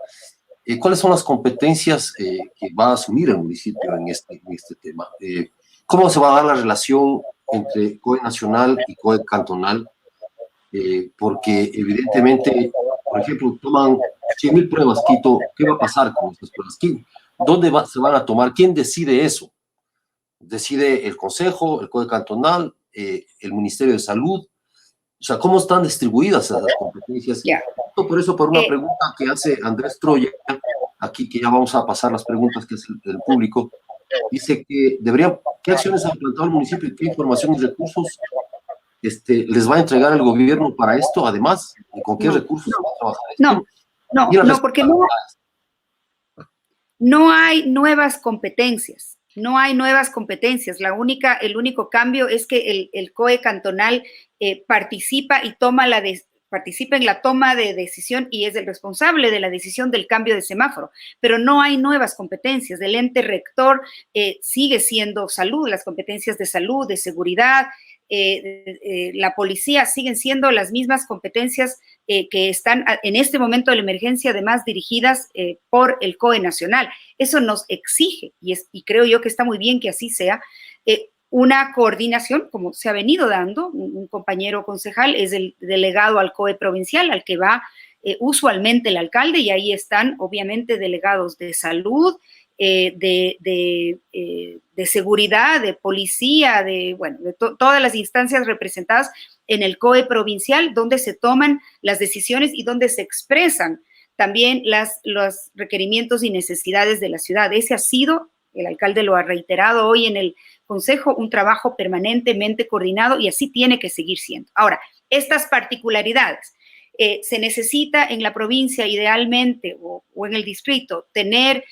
¿Cuáles son las competencias que va a asumir el municipio en este tema? ¿Cómo se va a dar la relación entre COE nacional y COE cantonal? Porque evidentemente, por ejemplo, toman 100.000 pruebas Quito. ¿Qué va a pasar con estas pruebas? ¿Dónde se van a tomar? ¿Quién decide eso? ¿Decide el Consejo, el COE cantonal, el Ministerio de Salud? O sea, ¿cómo están distribuidas esas competencias?
Yeah.
Por eso, por una pregunta que hace Andrés Troya, aquí que ya vamos a pasar las preguntas que hace el público, dice que ¿qué acciones ha plantado el municipio y qué información y recursos les va a entregar el gobierno para esto? Además, ¿con qué recursos va a trabajar esto?
No, porque no hay nuevas competencias. No hay nuevas competencias. El único cambio es que el COE cantonal participa en la toma de decisión y es el responsable de la decisión del cambio de semáforo, pero no hay nuevas competencias. El ente rector sigue siendo salud, las competencias de salud, de seguridad, la policía siguen siendo las mismas competencias que están en este momento de la emergencia, además dirigidas por el COE nacional. Eso nos exige, y creo yo que está muy bien que así sea, una coordinación, como se ha venido dando. Un compañero concejal es el delegado al COE provincial, al que va usualmente el alcalde, y ahí están obviamente delegados de salud, de seguridad, de policía, de todas las instancias representadas en el COE provincial, donde se toman las decisiones y donde se expresan también los requerimientos y necesidades de la ciudad. Ese ha sido, el alcalde lo ha reiterado hoy en el Consejo, un trabajo permanentemente coordinado, y así tiene que seguir siendo. Ahora, estas particularidades, se necesita en la provincia idealmente o en el distrito tener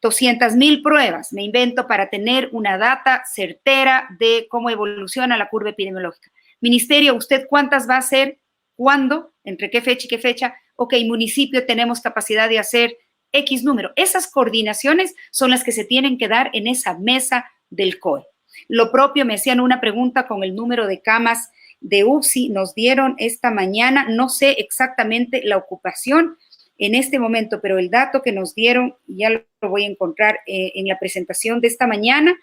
200.000 pruebas, me invento, para tener una data certera de cómo evoluciona la curva epidemiológica. Ministerio, ¿usted cuántas va a hacer? ¿Cuándo? ¿Entre qué fecha y qué fecha? Ok, municipio, tenemos capacidad de hacer X número. Esas coordinaciones son las que se tienen que dar en esa mesa del COE. Lo propio, me hacían una pregunta con el número de camas de UCI, nos dieron esta mañana, no sé exactamente la ocupación en este momento, pero el dato que nos dieron, ya lo voy a encontrar en la presentación de esta mañana,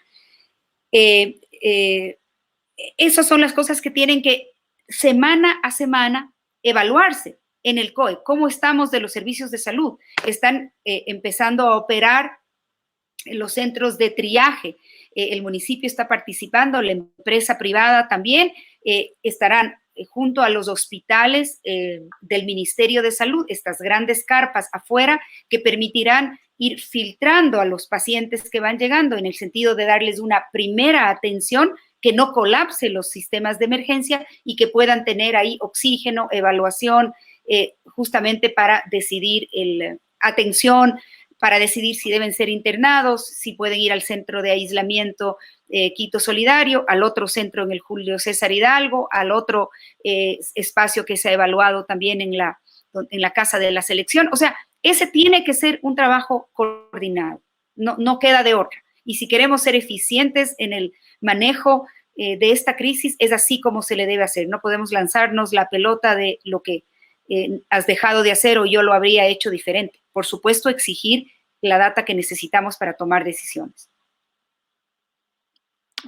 esas son las cosas que tienen que semana a semana evaluarse en el COE. ¿Cómo estamos de los servicios de salud? Están empezando a operar los centros de triaje. El municipio está participando, la empresa privada también, estarán junto a los hospitales del Ministerio de Salud, estas grandes carpas afuera que permitirán ir filtrando a los pacientes que van llegando en el sentido de darles una primera atención, que no colapse los sistemas de emergencia y que puedan tener ahí oxígeno, evaluación, justamente para decidir atención, para decidir si deben ser internados, si pueden ir al centro de aislamiento Quito Solidario, al otro centro en el Julio César Hidalgo, al otro espacio que se ha evaluado también en la Casa de la Selección. O sea, ese tiene que ser un trabajo coordinado, no queda de otra. Y si queremos ser eficientes en el manejo de esta crisis, es así como se le debe hacer. No podemos lanzarnos la pelota de lo que has dejado de hacer o yo lo habría hecho diferente. Por supuesto, exigir la data que necesitamos para tomar decisiones.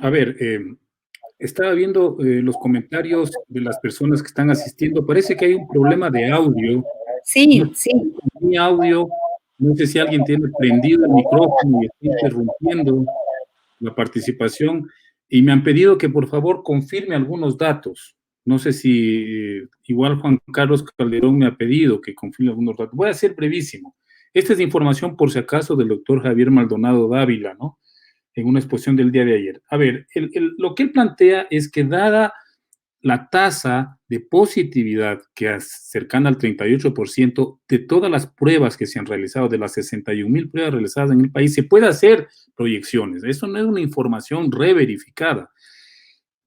A ver, estaba viendo los comentarios de las personas que están asistiendo. Parece que hay un problema de audio.
Sí, sí.
Mi audio, no sé si alguien tiene prendido el micrófono y está interrumpiendo la participación, y me han pedido que por favor confirme algunos datos. No sé si igual Juan Carlos Calderón me ha pedido que confirme algunos datos. Voy a ser brevísimo. Esta es información, por si acaso, del doctor Javier Maldonado Dávila, ¿no? En una exposición del día de ayer. A ver, lo que él plantea es que dada la tasa de positividad que es cercana al 38% de todas las pruebas que se han realizado, de las 61,000 pruebas realizadas en el país, se puede hacer proyecciones. Eso no es una información reverificada.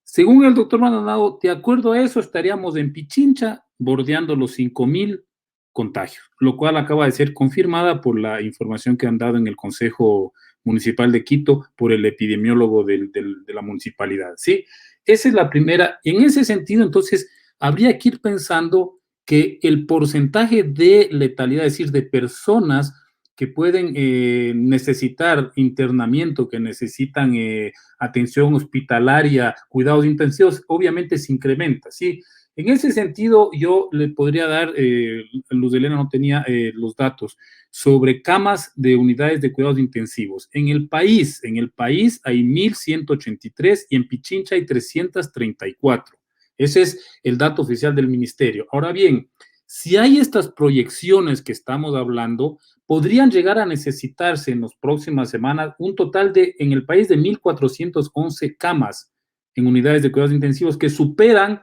Según el doctor Maldonado, de acuerdo a eso, estaríamos en Pichincha bordeando los 5,000 contagios, lo cual acaba de ser confirmada por la información que han dado en el Consejo Municipal de Quito por el epidemiólogo de la municipalidad, ¿sí? Esa es la primera. En ese sentido, entonces, habría que ir pensando que el porcentaje de letalidad, es decir, de personas que pueden necesitar internamiento, que necesitan atención hospitalaria, cuidados intensivos, obviamente se incrementa, ¿sí? En ese sentido, yo le podría dar, Luz de Helena no tenía los datos, sobre camas de unidades de cuidados intensivos. En el país hay 1,183 y en Pichincha hay 334. Ese es el dato oficial del ministerio. Ahora bien, si hay estas proyecciones que estamos hablando, podrían llegar a necesitarse en las próximas semanas un total en el país de 1,411 camas en unidades de cuidados intensivos que superan,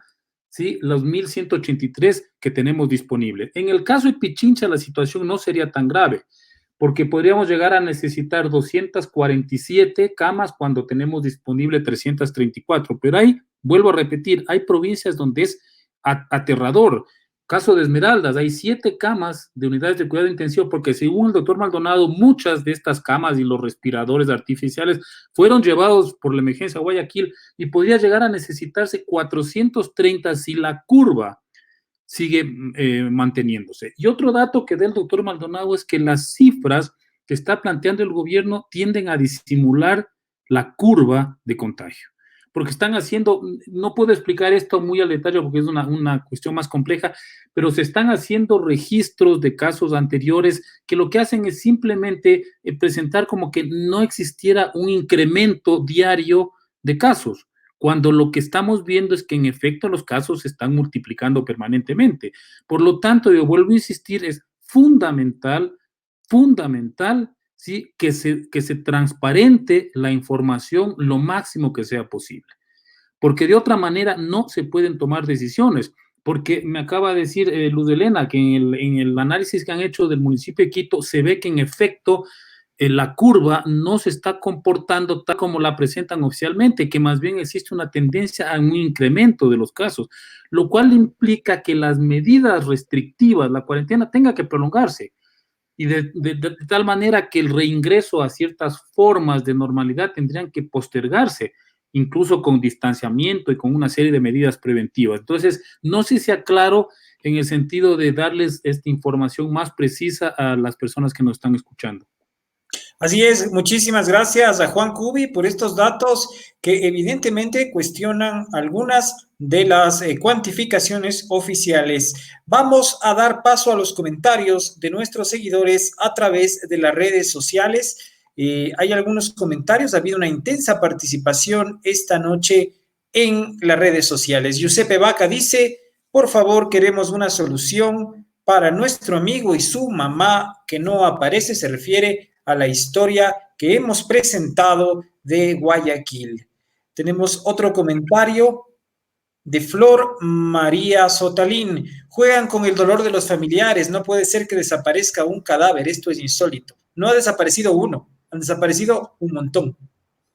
¿sí?, los 1,183 que tenemos disponibles. En el caso de Pichincha, la situación no sería tan grave, porque podríamos llegar a necesitar 247 camas cuando tenemos disponible 334. Pero ahí, vuelvo a repetir, hay provincias donde es aterrador. Caso de Esmeraldas, hay 7 camas de unidades de cuidado intensivo, porque según el doctor Maldonado, muchas de estas camas y los respiradores artificiales fueron llevados por la emergencia a Guayaquil y podría llegar a necesitarse 430 si la curva sigue manteniéndose. Y otro dato que da el doctor Maldonado es que las cifras que está planteando el gobierno tienden a disimular la curva de contagio, porque están haciendo, no puedo explicar esto muy al detalle porque es una cuestión más compleja, pero se están haciendo registros de casos anteriores que lo que hacen es simplemente presentar como que no existiera un incremento diario de casos, cuando lo que estamos viendo es que en efecto los casos se están multiplicando permanentemente. Por lo tanto, yo vuelvo a insistir, es fundamental, ¿sí?, que se transparente la información lo máximo que sea posible, porque de otra manera no se pueden tomar decisiones, porque me acaba de decir Luz de Helena que en el análisis que han hecho del municipio de Quito se ve que en efecto la curva no se está comportando tal como la presentan oficialmente, que más bien existe una tendencia a un incremento de los casos, lo cual implica que las medidas restrictivas, la cuarentena, tenga que prolongarse, y de tal manera que el reingreso a ciertas formas de normalidad tendrían que postergarse, incluso con distanciamiento y con una serie de medidas preventivas. Entonces, no sé si sea claro en el sentido de darles esta información más precisa a las personas que nos están escuchando.
Así es, muchísimas gracias a Juan Cubi por estos datos que evidentemente cuestionan algunas de las cuantificaciones oficiales. Vamos a dar paso a los comentarios de nuestros seguidores a través de las redes sociales. Hay algunos comentarios, ha habido una intensa participación esta noche en las redes sociales. Giuseppe Vaca dice, por favor, queremos una solución para nuestro amigo y su mamá que no aparece, se refiere a la historia que hemos presentado de Guayaquil. Tenemos otro comentario de Flor María Sotalín. Juegan con el dolor de los familiares. No puede ser que desaparezca un cadáver. Esto es insólito. No ha desaparecido uno, han desaparecido un montón.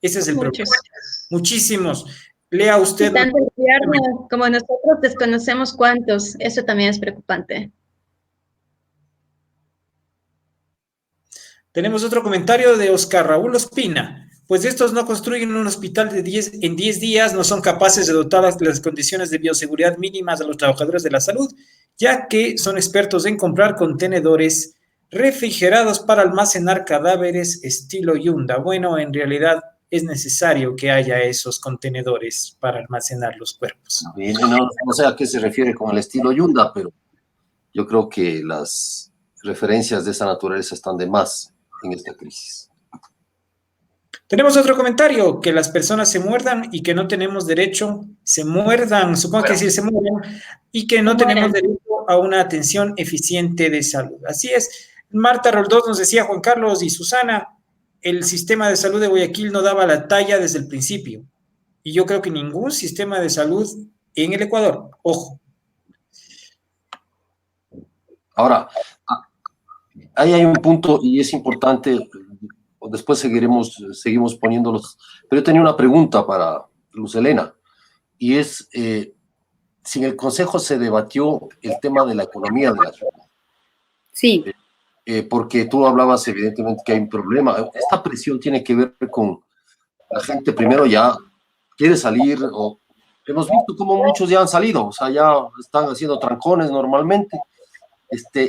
Ese es el problema. Muchísimos. Lea usted.
Tanto el gobierno como nosotros desconocemos cuántos. Eso también es preocupante.
Tenemos otro comentario de Oscar Raúl Ospina. Pues estos no construyen un hospital en 10 días, no son capaces de dotar las condiciones de bioseguridad mínimas a los trabajadores de la salud, ya que son expertos en comprar contenedores refrigerados para almacenar cadáveres estilo Yunda. Bueno, en realidad es necesario que haya esos contenedores para almacenar los cuerpos.
No sé a qué se refiere con el estilo Yunda, pero yo creo que las referencias de esa naturaleza están de más en esta crisis.
Tenemos otro comentario, que las personas se muerdan y que no tenemos derecho, se muerdan, supongo que decir se muerdan, y que no tenemos derecho a una atención eficiente de salud. Así es. Marta Roldós nos decía, Juan Carlos y Susana, el sistema de salud de Guayaquil no daba la talla desde el principio. Y yo creo que ningún sistema de salud en el Ecuador. Ojo.
Ahora, ahí hay un punto y es importante, después seguimos poniéndolos, pero yo tenía una pregunta para Luz Helena, y es, si en el Consejo se debatió el tema de la economía de la ciudad.
Sí.
Porque tú hablabas evidentemente que hay un problema. Esta presión tiene que ver con la gente primero ya quiere salir, o hemos visto como muchos ya han salido, o sea, ya están haciendo trancones normalmente,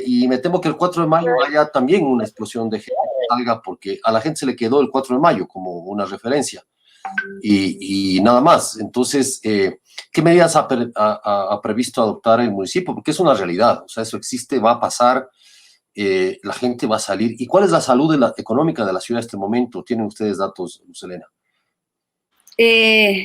y me temo que el 4 de mayo haya también una explosión de gente que salga, porque a la gente se le quedó el 4 de mayo como una referencia, y nada más. Entonces, ¿qué medidas ha previsto adoptar el municipio? Porque es una realidad, o sea, eso existe, va a pasar. La gente va a salir. ¿Y cuál es la salud económica de la ciudad en este momento? ¿Tienen ustedes datos, Luz Helena?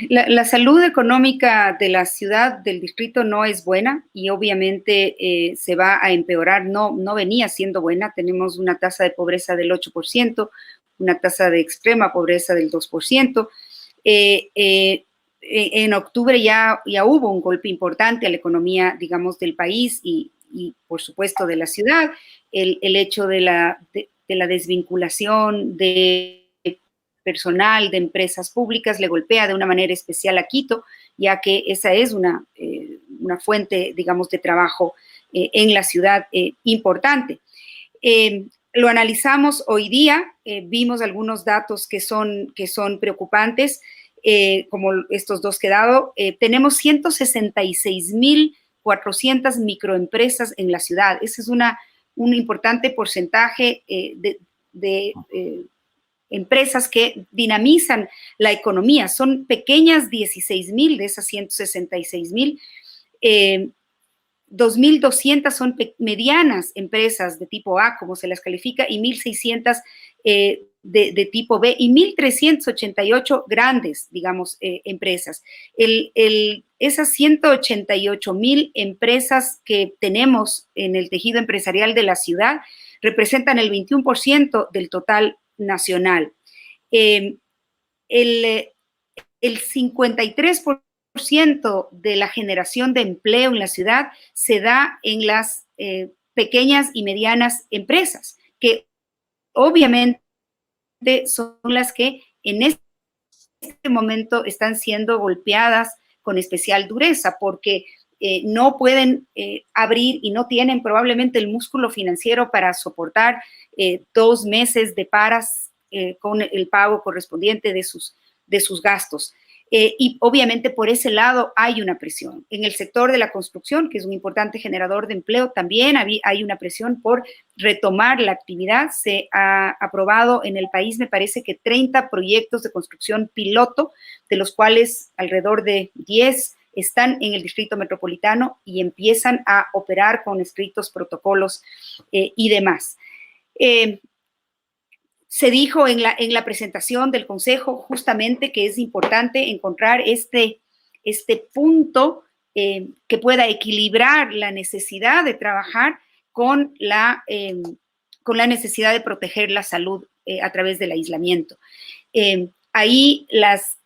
La salud económica de la ciudad, del distrito, no es buena y obviamente se va a empeorar. No venía siendo buena. Tenemos una tasa de pobreza del 8%, una tasa de extrema pobreza del 2%. En octubre ya hubo un golpe importante a la economía, digamos, del país y por supuesto, de la ciudad. El hecho de la desvinculación de personal de empresas públicas le golpea de una manera especial a Quito, ya que esa es una fuente, digamos, de trabajo en la ciudad importante. Lo analizamos hoy día, vimos algunos datos que son preocupantes, como estos dos que he dado. Tenemos 166,400 microempresas en la ciudad. Ese es un importante porcentaje de empresas que dinamizan la economía. Son pequeñas 16,000 de esas 166,000. 2,200 son medianas empresas de tipo A, como se las califica, y 1,600 de tipo B, y 1,388 grandes, digamos, empresas. Esas 188,000 empresas que tenemos en el tejido empresarial de la ciudad representan el 21% del total nacional. El 53% de la generación de empleo en la ciudad se da en las pequeñas y medianas empresas, que obviamente son las que en este momento están siendo golpeadas con especial dureza, porque no pueden abrir y no tienen probablemente el músculo financiero para soportar 2 meses de paras con el pago correspondiente de sus gastos. Y obviamente por ese lado hay una presión. En el sector de la construcción, que es un importante generador de empleo, también hay una presión por retomar la actividad. Se ha aprobado en el país, me parece que 30 proyectos de construcción piloto, de los cuales alrededor de 10 están en el distrito metropolitano y empiezan a operar con estrictos protocolos y demás. Se dijo en la presentación del Consejo justamente que es importante encontrar este punto que pueda equilibrar la necesidad de trabajar con la necesidad de proteger la salud a través del aislamiento. Ahí las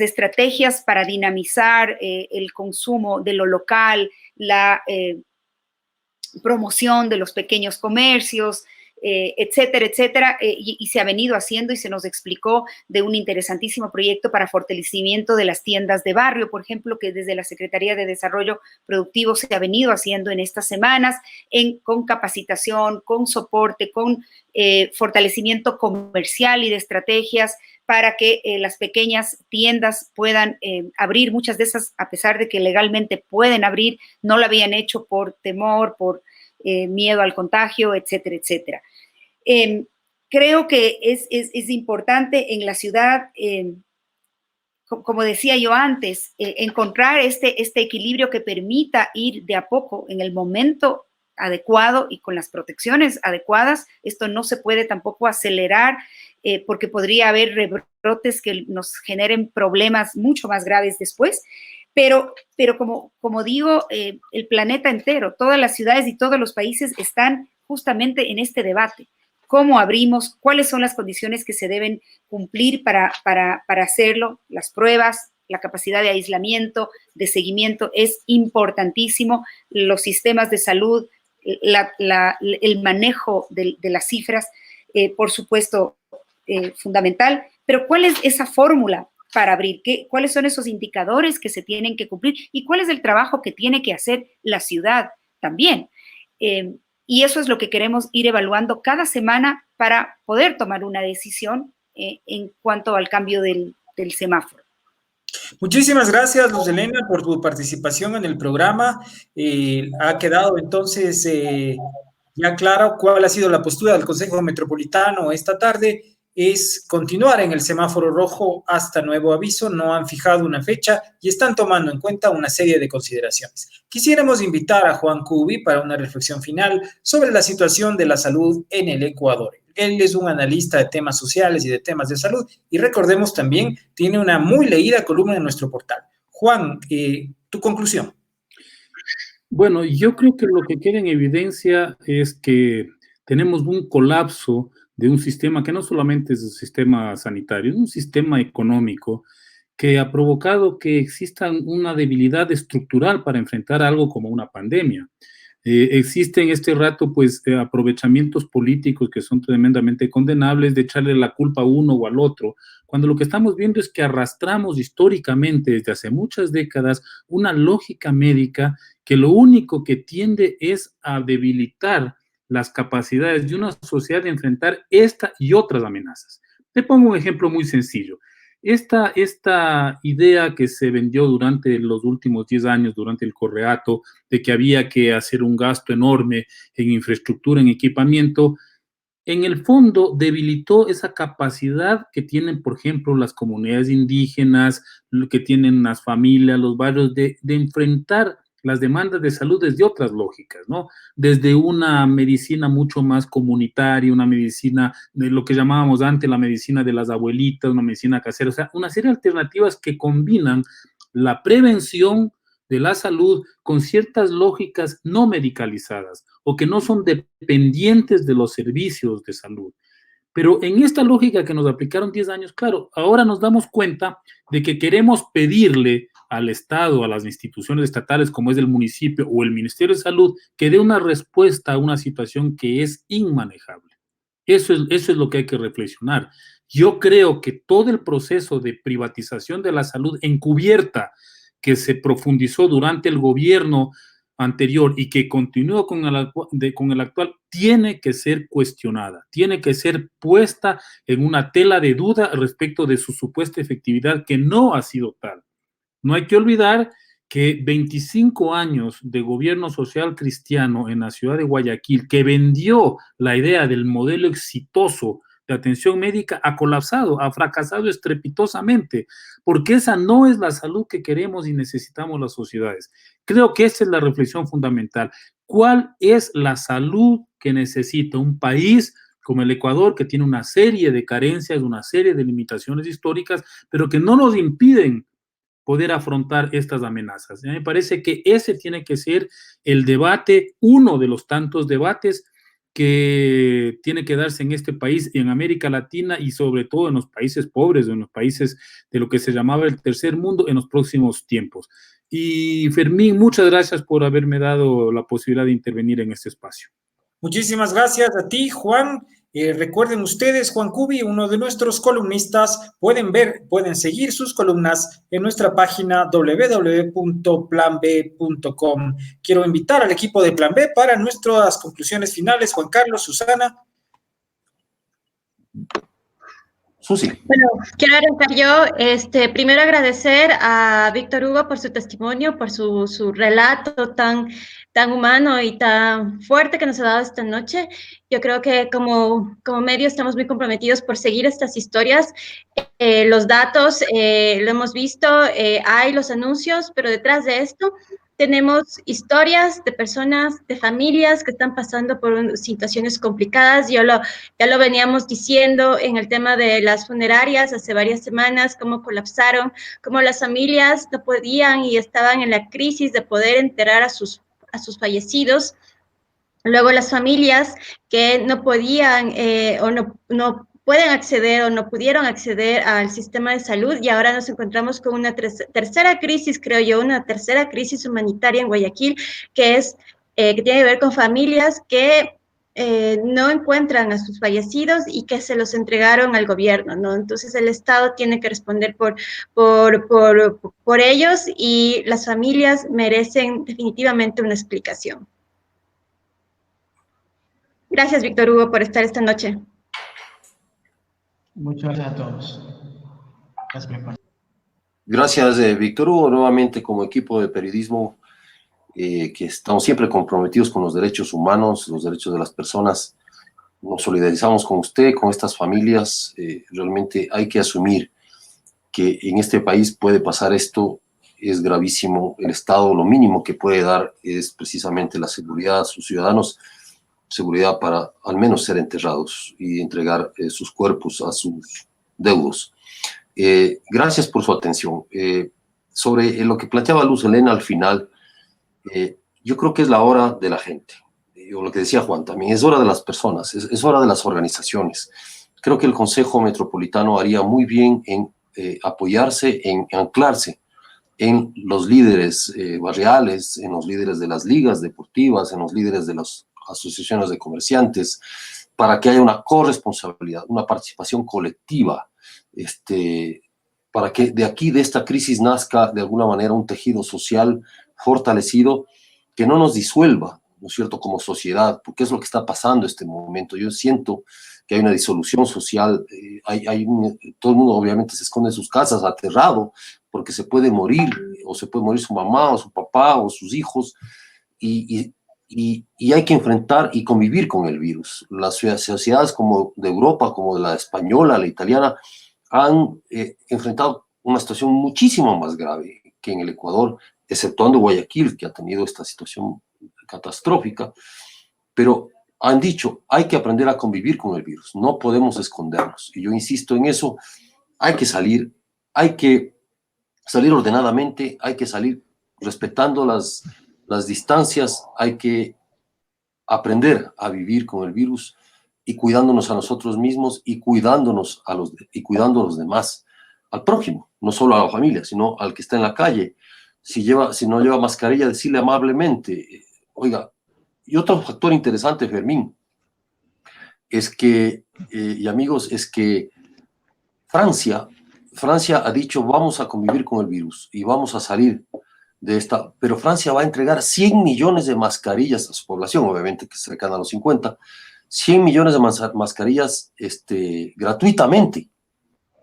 estrategias para dinamizar el consumo de lo local, la promoción de los pequeños comercios, etcétera, etcétera, y se ha venido haciendo y se nos explicó de un interesantísimo proyecto para fortalecimiento de las tiendas de barrio, por ejemplo, que desde la Secretaría de Desarrollo Productivo se ha venido haciendo en estas semanas, con capacitación, con soporte, con fortalecimiento comercial y de estrategias para que las pequeñas tiendas puedan abrir. Muchas de esas, a pesar de que legalmente pueden abrir, no lo habían hecho por temor, por miedo al contagio, etcétera, etcétera. Creo que es importante en la ciudad, como decía yo antes, encontrar este equilibrio que permita ir de a poco en el momento adecuado y con las protecciones adecuadas. Esto no se puede tampoco acelerar porque podría haber rebrotes que nos generen problemas mucho más graves después. Pero como digo, el planeta entero, todas las ciudades y todos los países están justamente en este debate. ¿Cómo abrimos? ¿Cuáles son las condiciones que se deben cumplir para hacerlo? Las pruebas, la capacidad de aislamiento, de seguimiento es importantísimo. Los sistemas de salud, el manejo de las cifras, por supuesto, fundamental. Pero ¿cuál es esa fórmula para abrir? ¿Cuáles son esos indicadores que se tienen que cumplir? ¿Y cuál es el trabajo que tiene que hacer la ciudad también? Y eso es lo que queremos ir evaluando cada semana para poder tomar una decisión en cuanto al cambio del semáforo.
Muchísimas gracias, Luz Helena, por tu participación en el programa. Ha quedado entonces ya claro cuál ha sido la postura del Consejo Metropolitano esta tarde. Es continuar en el semáforo rojo hasta nuevo aviso. No han fijado una fecha y están tomando en cuenta una serie de consideraciones. Quisiéramos invitar a Juan Cubi para una reflexión final sobre la situación de la salud en el Ecuador. Él es un analista de temas sociales y de temas de salud y recordemos también, tiene una muy leída columna en nuestro portal. Juan, tu conclusión.
Bueno, yo creo que lo que queda en evidencia es que tenemos un colapso de un sistema que no solamente es un sistema sanitario, es un sistema económico que ha provocado que exista una debilidad estructural para enfrentar algo como una pandemia. Existen en este rato, pues, aprovechamientos políticos que son tremendamente condenables de echarle la culpa a uno o al otro, cuando lo que estamos viendo es que arrastramos históricamente desde hace muchas décadas una lógica médica que lo único que tiende es a debilitar las capacidades de una sociedad de enfrentar esta y otras amenazas. Te pongo un ejemplo muy sencillo. Esta idea que se vendió durante los últimos 10 años, durante el Correato, de que había que hacer un gasto enorme en infraestructura, en equipamiento, en el fondo debilitó esa capacidad que tienen, por ejemplo, las comunidades indígenas, lo que tienen las familias, los barrios, de enfrentar las demandas de salud desde otras lógicas, ¿no? Desde una medicina mucho más comunitaria, una medicina de lo que llamábamos antes la medicina de las abuelitas, una medicina casera, o sea, una serie de alternativas que combinan la prevención de la salud con ciertas lógicas no medicalizadas o que no son dependientes de los servicios de salud. Pero en esta lógica que nos aplicaron 10 años, claro, ahora nos damos cuenta de que queremos pedirle al Estado, a las instituciones estatales como es el municipio o el Ministerio de Salud, que dé una respuesta a una situación que es inmanejable. Eso es lo que hay que reflexionar. Yo creo que todo el proceso de privatización de la salud encubierta que se profundizó durante el gobierno anterior y que continúa con el actual, tiene que ser cuestionada, tiene que ser puesta en una tela de duda respecto de su supuesta efectividad, que no ha sido tal. No hay que olvidar que 25 años de gobierno social cristiano en la ciudad de Guayaquil, que vendió la idea del modelo exitoso de atención médica, ha colapsado, ha fracasado estrepitosamente, porque esa no es la salud que queremos y necesitamos las sociedades. Creo que esa es la reflexión fundamental. ¿Cuál es la salud que necesita un país como el Ecuador, que tiene una serie de carencias, una serie de limitaciones históricas, pero que no nos impiden poder afrontar estas amenazas? Me parece que ese tiene que ser el debate, uno de los tantos debates que tiene que darse en este país, en América Latina y sobre todo en los países pobres, en los países de lo que se llamaba el tercer mundo en los próximos tiempos. Y Fermín, muchas gracias por haberme dado la posibilidad de intervenir en este espacio.
Muchísimas gracias a ti, Juan. Recuerden ustedes, Juan Cubi, uno de nuestros columnistas, pueden seguir sus columnas en nuestra página www.planb.com. Quiero invitar al equipo de Plan B para nuestras conclusiones finales. Juan Carlos, Susana.
Susi.
Bueno, quiero arrancar yo. Primero agradecer a Víctor Hugo por su testimonio, por su relato tan humano y tan fuerte que nos ha dado esta noche. Yo creo que como medio estamos muy comprometidos por seguir estas historias. Los datos, lo hemos visto, hay los anuncios, pero detrás de esto tenemos historias de personas, de familias que están pasando por situaciones complicadas. Ya lo veníamos diciendo en el tema de las funerarias hace varias semanas, cómo colapsaron, cómo las familias no podían y estaban en la crisis de poder enterrar a sus fallecidos. Luego las familias que no podían o no pueden acceder o no pudieron acceder al sistema de salud, y ahora nos encontramos con una tercera crisis, creo yo, una tercera crisis humanitaria en Guayaquil, que es que tiene que ver con familias que no encuentran a sus fallecidos y que se los entregaron al gobierno, ¿no? Entonces el Estado tiene que responder por ellos, y las familias merecen definitivamente una explicación. Gracias, Víctor Hugo, por estar esta noche.
Muchas gracias a todos. Gracias.
Gracias, Víctor Hugo. Nuevamente, como equipo de periodismo, que estamos siempre comprometidos con los derechos humanos, los derechos de las personas, nos solidarizamos con usted, con estas familias. Realmente hay que asumir que en este país puede pasar esto, es gravísimo. El Estado lo mínimo que puede dar es precisamente la seguridad a sus ciudadanos, seguridad para al menos ser enterrados y entregar sus cuerpos a sus deudos. Gracias por su atención. Sobre lo que planteaba Luz Helena al final, yo creo que es la hora de la gente, o lo que decía Juan también, es hora de las personas, es hora de las organizaciones. Creo que el Consejo Metropolitano haría muy bien en apoyarse, en anclarse en los líderes barriales, en los líderes de las ligas deportivas, en los líderes de las asociaciones de comerciantes, para que haya una corresponsabilidad, una participación colectiva, para que de aquí, de esta crisis, nazca de alguna manera un tejido social fortalecido que no nos disuelva, ¿no es cierto?, como sociedad, porque es lo que está pasando en este momento. Yo siento que hay una disolución social, todo el mundo obviamente se esconde en sus casas aterrado, porque se puede morir, o se puede morir su mamá, o su papá, o sus hijos, y hay que enfrentar y convivir con el virus. Las sociedades como de Europa, como de la española, la italiana, han enfrentado una situación muchísimo más grave que en el Ecuador, exceptuando Guayaquil, que ha tenido esta situación catastrófica, pero han dicho, hay que aprender a convivir con el virus, no podemos escondernos, y yo insisto en eso. Hay que salir ordenadamente, hay que salir respetando las distancias, hay que aprender a vivir con el virus y cuidándonos a nosotros mismos y cuidando a los demás, al prójimo, no solo a la familia, sino al que está en la calle. Si no lleva mascarilla, decirle amablemente, oiga. Y otro factor interesante, Fermín, es que, y amigos, es que Francia ha dicho, vamos a convivir con el virus y vamos a salir de esta, pero Francia va a entregar 100 millones de mascarillas a su población, obviamente que se cercana a los 50, 100 millones de mascarillas gratuitamente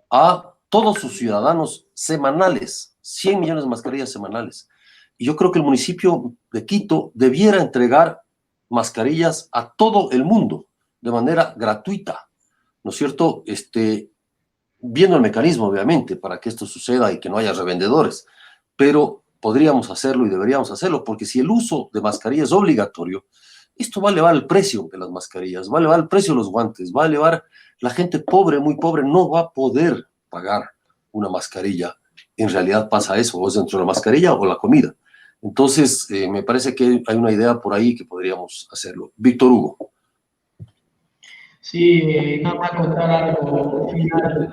a todos sus ciudadanos semanales, 100 millones de mascarillas semanales. Y yo creo que el municipio de Quito debiera entregar mascarillas a todo el mundo de manera gratuita, ¿no es cierto? Viendo el mecanismo, obviamente, para que esto suceda y que no haya revendedores, pero podríamos hacerlo y deberíamos hacerlo, porque si el uso de mascarillas es obligatorio, esto va a elevar el precio de las mascarillas, va a elevar el precio de los guantes, va a elevar, la gente pobre, muy pobre, no va a poder pagar una mascarilla. En realidad pasa eso, o es dentro de la mascarilla o la comida. Entonces, me parece que hay una idea por ahí que podríamos hacerlo. Víctor Hugo.
Sí, nada más contar algo final.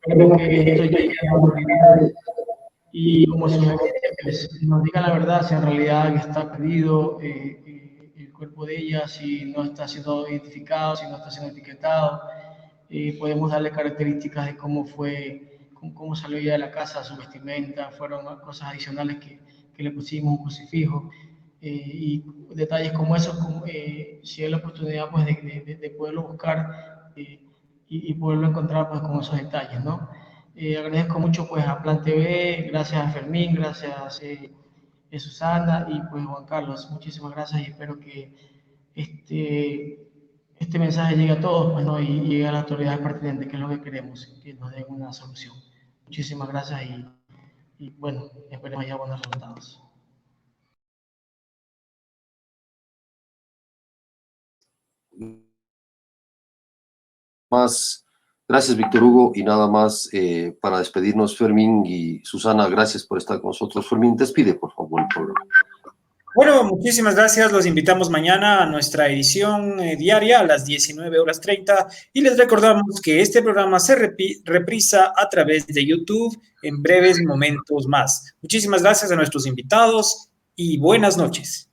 Creo que esto ya llega a autoridades y como si nos digan la verdad, si en realidad está perdido el cuerpo de ella, si no está siendo identificado, si no está siendo etiquetado. Podemos darle características de cómo fue, cómo salió ella de la casa, su vestimenta, fueron cosas adicionales que le pusimos, un crucifijo. Y detalles como esos, si hay la oportunidad pues, de poderlo buscar y poderlo encontrar pues, con esos detalles, ¿no? Agradezco mucho pues, a Plan TV, gracias a Fermín, gracias a Susana y pues Juan Carlos, muchísimas gracias y espero que este mensaje llegue a todos pues, ¿no? y llegue a las autoridades pertinentes, que es lo que queremos, que nos den una solución. Muchísimas gracias y bueno, esperemos ya buenos resultados.
Gracias, Víctor Hugo, y nada más para despedirnos, Fermín y Susana, gracias por estar con nosotros. Fermín, despide, por favor, el programa.
Bueno, muchísimas gracias. Los invitamos mañana a nuestra edición diaria a las 19:30 y les recordamos que este programa se reprisa a través de YouTube en breves momentos más. Muchísimas gracias a nuestros invitados y buenas noches.